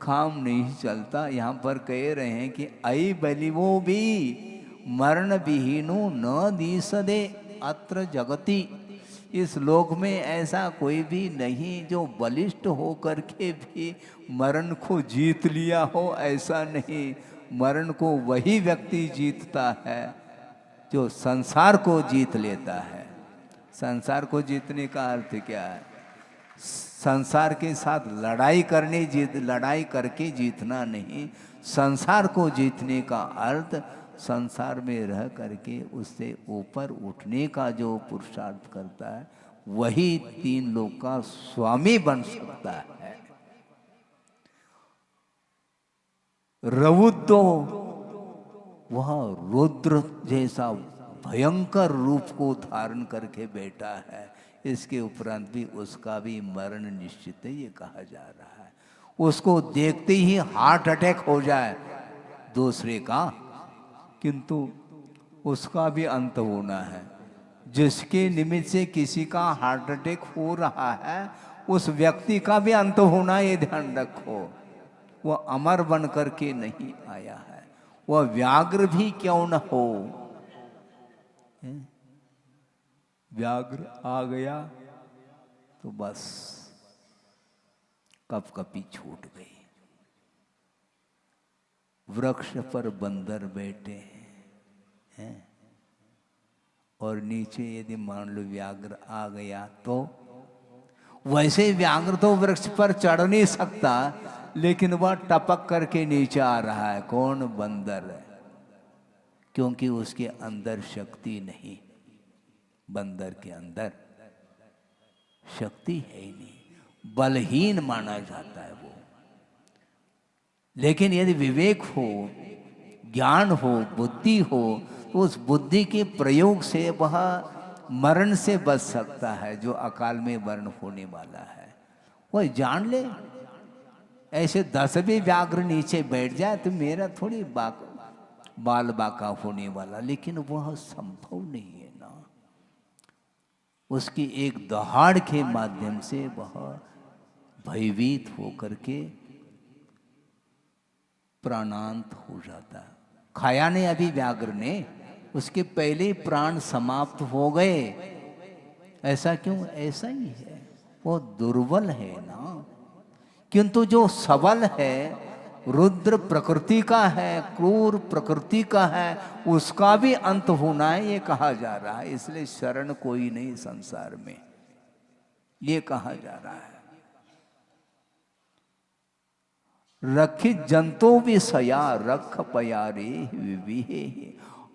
काम नहीं चलता। यहाँ पर कह रहे हैं कि आई बलिवो भी मरण विहीनो न दीसदे अत्र जगति। इस लोक में ऐसा कोई भी नहीं जो बलिष्ठ हो करके भी मरण को जीत लिया हो, ऐसा नहीं। मरण को वही व्यक्ति जीतता है जो संसार को जीत लेता है। संसार को जीतने का अर्थ क्या है? संसार के साथ लड़ाई करके जीतना नहीं। संसार को जीतने का अर्थ संसार में रह करके उससे ऊपर उठने का जो पुरुषार्थ करता है, वही 3 लोक का स्वामी बन सकता है। रवुद्दो, वह रुद्र जैसा भयंकर रूप को धारण करके बैठा है। इसके उपरांत भी उसका भी मरण निश्चित है, ये कहा जा रहा है। उसको देखते ही हार्ट अटैक हो जाए दूसरे का, किंतु उसका भी अंत होना है। जिसके निमित्त से किसी का हार्ट अटैक हो रहा है, उस व्यक्ति का भी अंत होना, ये ध्यान रखो। वह अमर बन करके नहीं आया है। वह व्याघ्र भी क्यों न हो, व्याघ्र आ गया तो बस कपकपी छूट गई। वृक्ष पर बंदर बैठे हैं और नीचे यदि मान लो व्याघ्र आ गया तो, वैसे व्याघ्र तो वृक्ष पर चढ़ नहीं सकता, लेकिन वह टपक करके नीचे आ रहा है। कौन? बंदर है, क्योंकि उसके अंदर शक्ति नहीं। बंदर के अंदर शक्ति है ही नहीं, बलहीन माना जाता है वो। लेकिन यदि विवेक हो, ज्ञान हो, बुद्धि हो, तो उस बुद्धि के प्रयोग से वह मरण से बच सकता है, जो अकाल में मरण होने वाला है। वह जान ले। ऐसे 10 भी व्याघ्र नीचे बैठ जाए तो मेरा थोड़ी बाल बाका होने वाला, लेकिन वह संभव नहीं है ना। उसकी एक दहाड़ के माध्यम से वह भयभीत होकर के प्राणांत हो जाता है। खाया ने अभी व्याघ्र ने, उसके पहले ही प्राण समाप्त हो गए। ऐसा क्यों? ऐसा ही है, वो दुर्बल है ना। किंतु जो सबल है, रुद्र प्रकृति का है, क्रूर प्रकृति का है, उसका भी अंत होना है, ये कहा जा रहा है। इसलिए शरण कोई नहीं संसार में, ये कहा जा रहा है। रखित जंतो विषया रख प्यारे विविहे।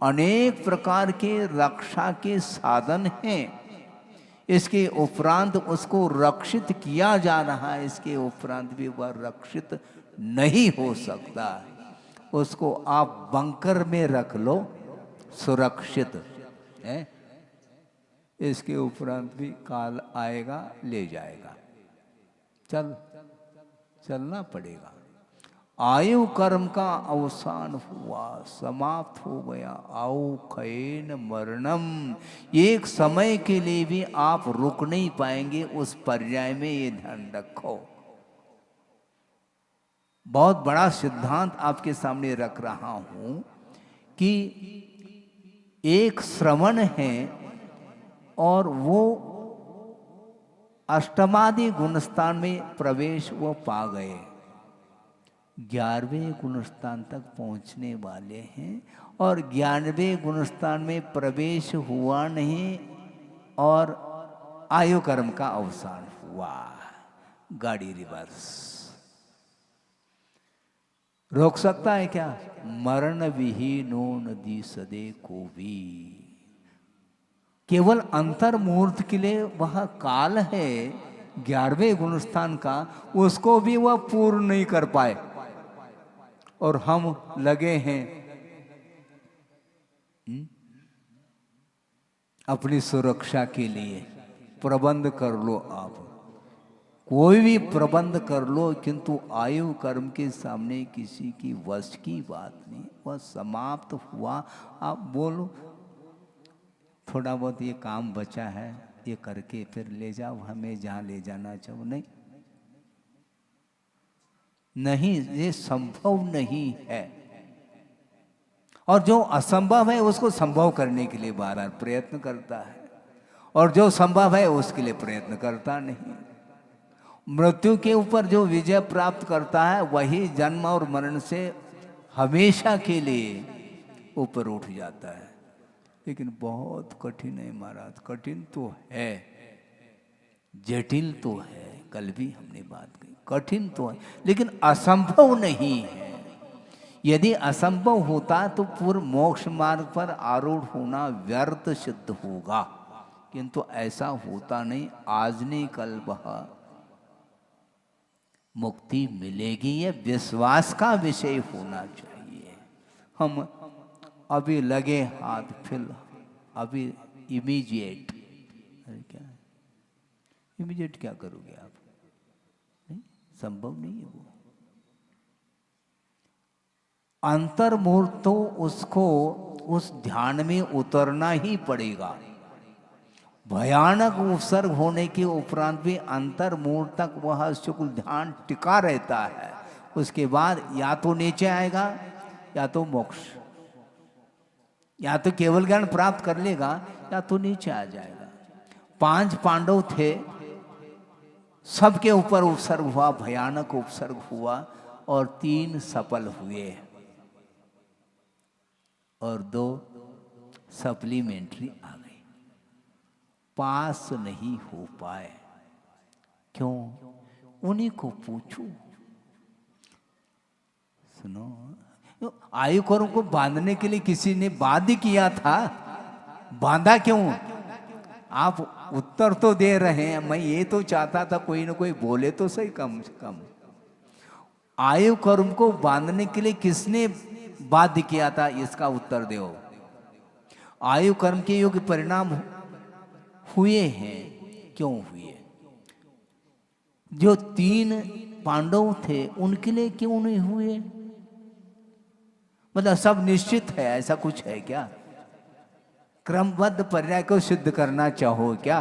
अनेक प्रकार के रक्षा के साधन हैं। इसके उपरांत उसको रक्षित किया जा रहा है, इसके उपरांत भी वह रक्षित नहीं हो सकता। उसको आप बंकर में रख लो, सुरक्षित है। इसके उपरांत भी काल आएगा, ले जाएगा। चलना पड़ेगा। आयु कर्म का अवसान हुआ, समाप्त हो गया। आओ खैन मरणम, एक समय के लिए भी आप रुक नहीं पाएंगे। उस पर्याय में ये ध्यान रखो। बहुत बड़ा सिद्धांत आपके सामने रख रहा हूं कि एक श्रवण है और वो अष्टमादि गुणस्थान में प्रवेश वो पा गए, 11वें गुणस्थान तक पहुंचने वाले हैं और 11वें गुणस्थान में प्रवेश हुआ नहीं और आयु कर्म का अवसान हुआ। गाड़ी रिवर्स। रोक सकता है क्या? मरण विहीनो नदी सदे को भी। केवल अंतर मुहूर्त के लिए वह काल है 11वें गुणस्थान का, उसको भी वह पूर्ण नहीं कर पाए और हम लगे हैं अपनी सुरक्षा के लिए। प्रबंध कर लो आप, कोई भी प्रबंध कर लो, किंतु आयु कर्म के सामने किसी की वश की बात नहीं। वह समाप्त हुआ। आप बोलो थोड़ा बहुत ये काम बचा है, ये करके फिर ले जाओ हमें जहाँ ले जाना चाहो। नहीं, ये संभव नहीं है। और जो असंभव है उसको संभव करने के लिए बार बार प्रयत्न करता है, और जो संभव है उसके लिए प्रयत्न करता नहीं। मृत्यु के ऊपर जो विजय प्राप्त करता है वही जन्म और मरण से हमेशा के लिए ऊपर उठ जाता है। लेकिन बहुत कठिन है महाराज। कठिन तो है, जटिल तो है, कल भी हमने बात की। कठिन तो है लेकिन असंभव नहीं है। यदि असंभव होता तो पूर्व मोक्ष मार्ग पर आरूढ़ होना व्यर्थ सिद्ध होगा, किंतु ऐसा होता नहीं। आज नहीं कल वह मुक्ति मिलेगी, ये विश्वास का विषय होना चाहिए। हम अभी लगे हाथ फिल, अभी इमीडिएट। अरे क्या इमीडिएट क्या करोगे आप? नहीं, संभव नहीं है वो। अंतर मुहूर्त तो उसको उस ध्यान में उतरना ही पड़ेगा। भयानक उपसर्ग होने के उपरांत भी अंतर मुहूर्त तक वह शुक्ल ध्यान टिका रहता है। उसके बाद या तो नीचे आएगा या तो मोक्ष, या तो केवल ज्ञान प्राप्त कर लेगा या तो नीचे आ जाएगा। 5 पांडव थे, सबके ऊपर उपसर्ग हुआ, भयानक उपसर्ग हुआ और 3 सफल हुए और 2 सप्लीमेंट्री आ गई। पास नहीं हो पाए। क्यों? उन्हीं को पूछो। सुनो, आयु कर्म को बांधने के लिए किसी ने बाध्य किया था, बांधा क्यों? आप उत्तर तो दे रहे हैं। मैं ये तो चाहता था कोई ना कोई बोले तो सही कम से कम। आयु कर्म को बांधने के लिए किसने बाध्य किया था, इसका उत्तर दो। आयु कर्म के योग्य परिणाम हुए हैं, क्यों हुए? जो 3 पांडव थे उनके लिए क्यों नहीं हुए? मतलब सब निश्चित है, ऐसा कुछ है क्या? क्रमबद्ध पर्याय को सिद्ध करना चाहो क्या?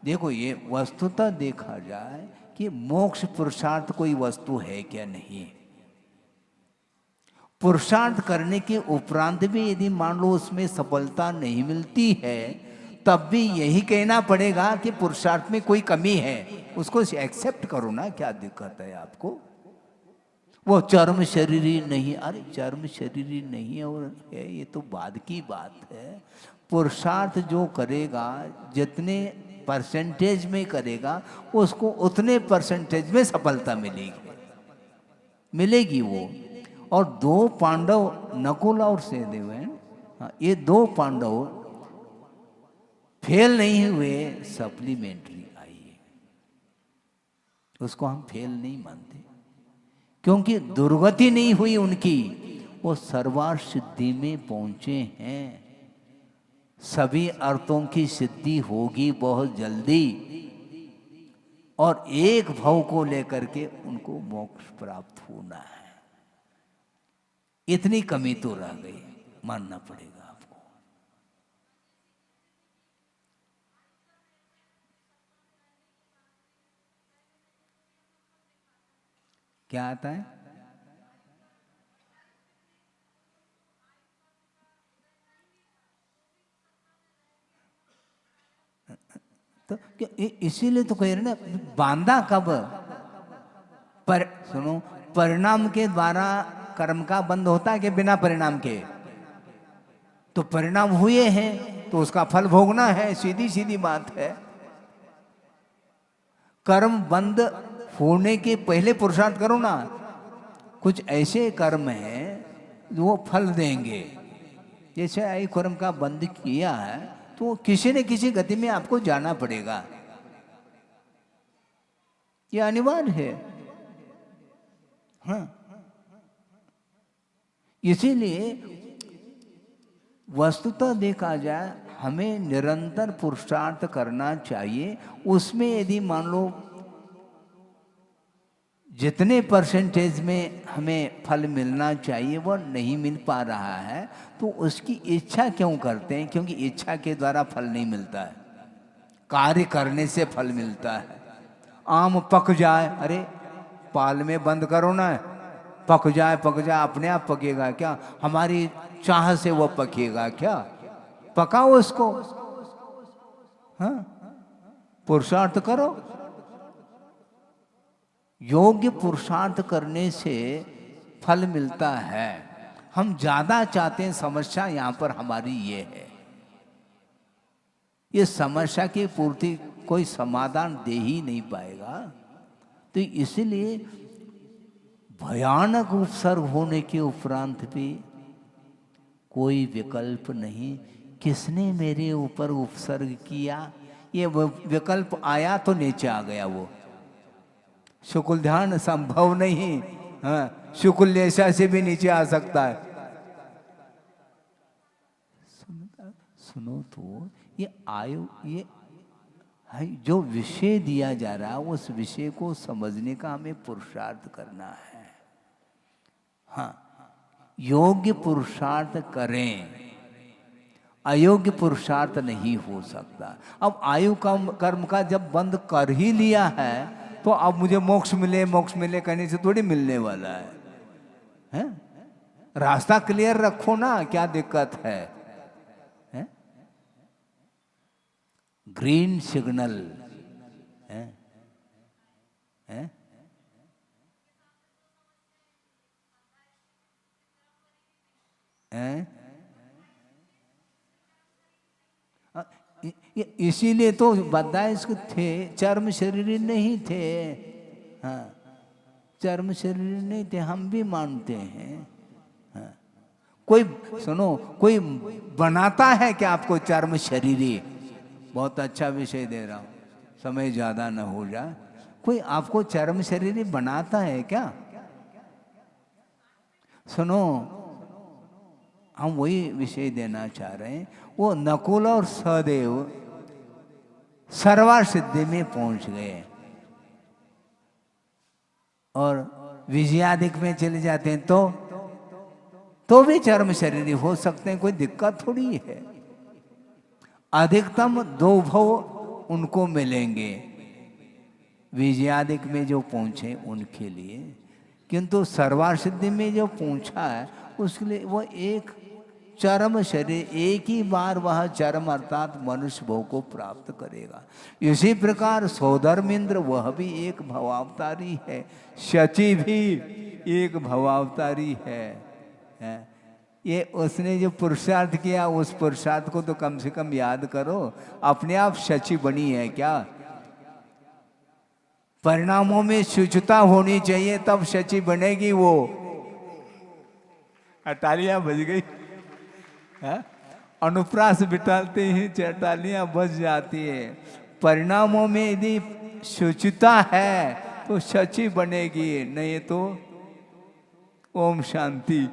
देखो, ये वस्तुतः देखा जाए कि मोक्ष पुरुषार्थ कोई वस्तु है क्या? नहीं। पुरुषार्थ करने के उपरांत भी यदि मान लो उसमें सफलता नहीं मिलती है, तब भी यही कहना पड़ेगा कि पुरुषार्थ में कोई कमी है। उसको एक्सेप्ट करो ना, क्या दिक्कत है आपको? वो चर्म शरीरी नहीं, अरे चर्म शरीरी नहीं है और है, ये तो बाद की बात है। पुरुषार्थ जो करेगा, जितने परसेंटेज में करेगा, उसको उतने परसेंटेज में सफलता मिलेगी वो। और 2 पांडव, नकुल और सहदेव हैं, ये 2 पांडव फेल नहीं हुए, सप्लीमेंट्री आई है, उसको हम फेल नहीं मानते, क्योंकि दुर्गति नहीं हुई उनकी, वो सर्वार्थ सिद्धि में पहुंचे हैं। सभी अर्थों की सिद्धि होगी बहुत जल्दी, और एक भव को लेकर के उनको मोक्ष प्राप्त होना है। इतनी कमी तो रह गई, मानना पड़ेगा आपको। क्या आता है? तो इसीलिए तो कह रहे ना, बांधा कब? पर सुनो, परिणाम के द्वारा कर्म का बंध होता है कि बिना परिणाम के? तो परिणाम हुए हैं तो उसका फल भोगना है, सीधी सीधी बात है। कर्म बंद होने के पहले पुरुषार्थ करो ना। कुछ ऐसे कर्म हैं जो वो फल देंगे। जैसे आई कर्म का बंद किया है तो किसी न किसी गति में आपको जाना पड़ेगा, ये अनिवार्य है। हाँ, इसीलिए वस्तुतः देखा जाए हमें निरंतर पुरुषार्थ करना चाहिए। उसमें यदि मान लो जितने परसेंटेज में हमें फल मिलना चाहिए वो नहीं मिल पा रहा है, तो उसकी इच्छा क्यों करते हैं? क्योंकि इच्छा के द्वारा फल नहीं मिलता है, कार्य करने से फल मिलता है। आम पक जाए, अरे पाल में बंद करो ना, पक जाए अपने आप पकेगा क्या? हमारी चाह से वो पकेगा क्या? पकाओ उसको। हाँ, पुरुषार्थ करो। योग्य पुरुषार्थ करने से फल मिलता है। हम ज्यादा चाहते हैं, समस्या यहां पर हमारी ये है, ये समस्या की पूर्ति कोई समाधान दे ही नहीं पाएगा। तो इसलिए भयानक उपसर्ग होने के उपरांत भी कोई विकल्प नहीं। किसने मेरे ऊपर उपसर्ग किया? ये विकल्प आया तो नीचे आ गया वो। शुक्ल ध्यान संभव नहीं। हाँ, शुक्ल जैसा से भी नीचे आ सकता है। सुनो तो ये आयु, ये जो विषय दिया जा रहा है उस विषय को समझने का हमें पुरुषार्थ करना है। हाँ, योग्य पुरुषार्थ करें, अयोग्य पुरुषार्थ नहीं हो सकता। अब आयु कर्म का जब बंद कर ही लिया है तो अब मुझे मोक्ष मिले कहने से थोड़ी मिलने वाला है? रास्ता क्लियर रखो ना, क्या दिक्कत है? ग्रीन सिग्नल है, है? इसीलिए तो बद्दाइश थे, चर्म शरीर नहीं थे। हाँ, चर्म शरीर नहीं थे, हम भी मानते हैं। हाँ, कोई सुनो, कोई बनाता है कि आपको चर्म शरीरी? बहुत अच्छा विषय दे रहा हूं, समय ज्यादा न हो जाए। कोई आपको चर्म शरीरी बनाता है क्या? सुनो, हम वही विषय देना चाह रहे हैं। वो नकुल और सहदेव सर्वार्थ सिद्धि में पहुंच गए और विजयादिक में चले जाते हैं तो भी चर्म शरीरी हो सकते हैं, कोई दिक्कत थोड़ी है। अधिकतम 2 भव उनको मिलेंगे विजयादिक में जो पहुंचे उनके लिए, किंतु सर्वार्थ सिद्धि में जो पहुंचा है उसके लिए वो एक चरम शरीर, एक ही बार वह चरम अर्थात मनुष्य भव को प्राप्त करेगा। इसी प्रकार सौधर्मेंद्र वह भी एक भवावतारी है, शची भी एक भवावतारी है। ये उसने जो पुरुषार्थ किया उस पुरुषार्थ को तो कम से कम याद करो। अपने आप शची बनी है क्या? परिणामों में शुचिता होनी चाहिए तब शची बनेगी वो। तालियां बज गई है? अनुप्रास बिठाते ही चैतालियां बच जाती है। परिणामों में यदि शुचिता है तो शची बनेगी, नहीं तो ओम शांति।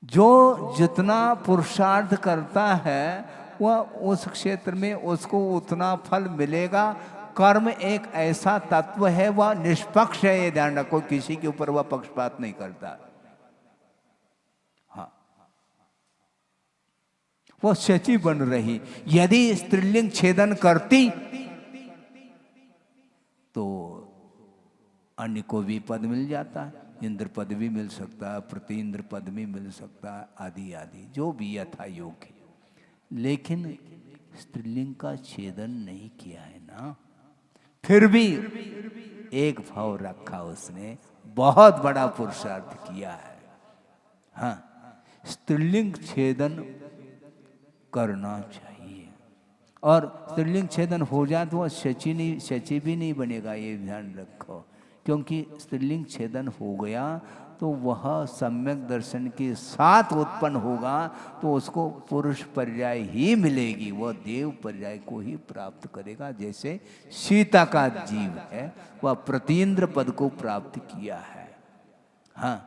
जो जितना पुरुषार्थ करता है वह उस क्षेत्र में उसको उतना फल मिलेगा। कर्म एक ऐसा तत्व है, वह निष्पक्ष है, ये ध्यान रखो, किसी के ऊपर वह पक्षपात नहीं करता। हाँ, वो शची बन रही। यदि स्त्रीलिंग छेदन करती तो अन्य को भी पद मिल जाता है, इंद्र पद भी मिल सकता है, प्रतीन्द्र पद भी मिल सकता है, आदि आदि जो भी यथा योग्य। लेकिन स्त्रीलिंग का छेदन नहीं किया है ना, फिर भी एक भाव रखा उसने, बहुत बड़ा पुरुषार्थ किया है। हाँ, स्त्रीलिंग छेदन करना चाहिए। और स्त्रीलिंग छेदन हो जाए तो वह शची भी नहीं बनेगा, ये ध्यान रखो। क्योंकि स्त्रीलिंग छेदन हो गया तो वह सम्यक दर्शन के साथ उत्पन्न होगा, तो उसको पुरुष पर्याय ही मिलेगी, वह देव पर्याय को ही प्राप्त करेगा। जैसे सीता का जीव है, वह प्रतीन्द्र पद को प्राप्त किया है। हाँ,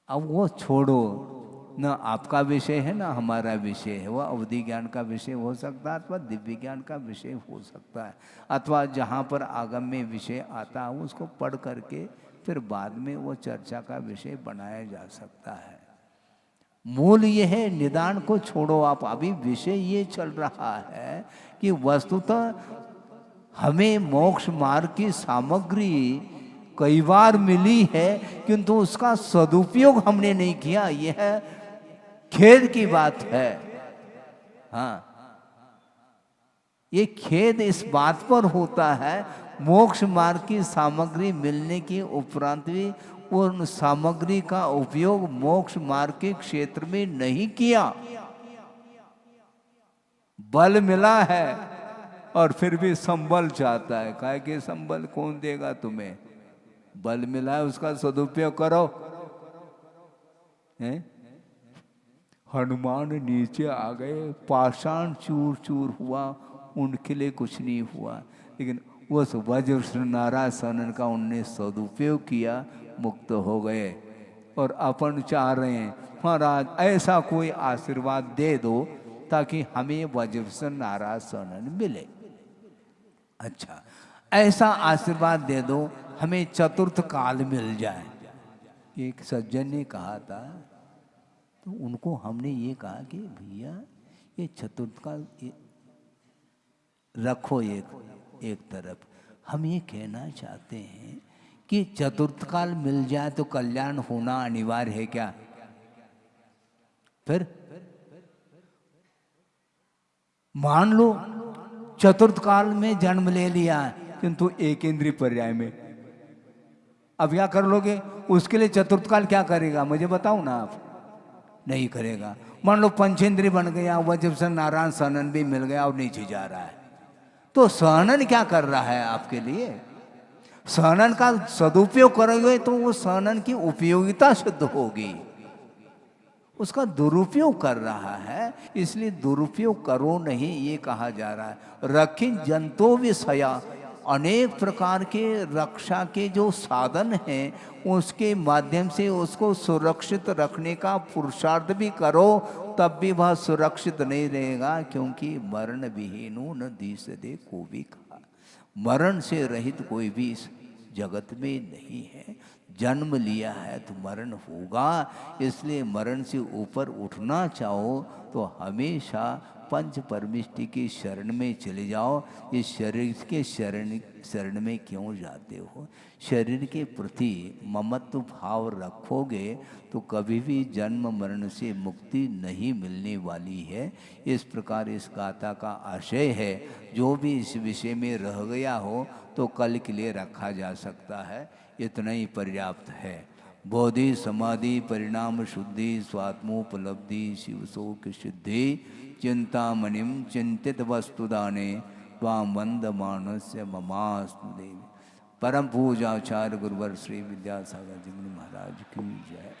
अब वो छोड़ो, न आपका विषय है ना हमारा विषय है, वह अवधि ज्ञान का विषय हो सकता है अथवा दिव्य ज्ञान का विषय हो सकता है, अथवा जहाँ पर आगम में विषय आता है उसको पढ़ करके फिर बाद में वो चर्चा का विषय बनाया जा सकता है। मूल ये है, निदान को छोड़ो आप, अभी विषय ये चल रहा है कि वस्तुतः हमें मोक्ष मार्ग की सामग्री कई बार मिली है, किंतु उसका सदुपयोग हमने नहीं किया, यह खेद की बात है। हाँ, ये खेद इस बात पर होता है, मोक्ष मार्ग की सामग्री मिलने के उपरांत भी उन सामग्री का उपयोग मोक्ष मार्ग के क्षेत्र में नहीं किया। बल मिला है और फिर भी संबल चाहता है, काहे कि संबल कौन देगा तुम्हें, बल मिला है उसका सदुपयोग करो। हैं? हनुमान नीचे आ गए, पाषाण चूर चूर हुआ, उनके लिए कुछ नहीं हुआ, लेकिन उस वज्र नारायण का उनने सदुपयोग किया, मुक्त हो गए। और अपन चाह रहे हैं महाराज ऐसा कोई आशीर्वाद दे दो ताकि हमें वज्र नारायण मिले। अच्छा, ऐसा आशीर्वाद दे दो हमें चतुर्थ काल मिल जाए। एक सज्जन ने कहा था, तो उनको हमने ये कहा कि भैया ये चतुर्थ काल रखो एक तरफ, हम ये कहना चाहते हैं कि चतुर्थ काल मिल जाए तो कल्याण होना अनिवार्य है क्या? फिर मान लो चतुर्थ काल में जन्म ले लिया किंतु एक इंद्रिय पर्याय में, अब क्या कर लोगे? उसके लिए चतुर्थ काल क्या करेगा मुझे बताओ ना आप। नहीं करेगा। मान लो पंचेंद्रिय बन गया, वज्र से नारायण सहनन भी मिल गया और नीचे जा रहा है, तो सहनन क्या कर रहा है आपके लिए? सहनन का सदुपयोग करोगे तो वो सहनन की उपयोगिता सिद्ध होगी, उसका दुरुपयोग कर रहा है, इसलिए दुरुपयोग करो नहीं ये कहा जा रहा है। रखिन जंतो विषया, अनेक प्रकार के रक्षा के जो साधन हैं उसके माध्यम से उसको सुरक्षित रखने का पुरुषार्थ भी करो, तब भी वह सुरक्षित नहीं रहेगा, क्योंकि मरण विहीनो न दीसदे को भी कहा, मरण से रहित कोई भी इस जगत में नहीं है। जन्म लिया है तो मरण होगा, इसलिए मरण से ऊपर उठना चाहो तो हमेशा पंच परमिष्टि की शरण में चले जाओ। इस शरीर के शरण में क्यों जाते हो? शरीर के प्रति ममत्व भाव रखोगे तो कभी भी जन्म मरण से मुक्ति नहीं मिलने वाली है। इस प्रकार इस गाथा का आशय है, जो भी इस विषय में रह गया हो तो कल के लिए रखा जा सकता है, इतना ही पर्याप्त है। बोधि समाधि परिणाम शुद्धि स्वात्मोपलब्धि शिव शोक सिद्धि चिंतामणिम चिंतित वस्तुदाने त्वां वंदमानस्य ममास्तु देवी। परम पूजाचार्य गुरुवर श्री विद्यासागर जी महाराज की जय।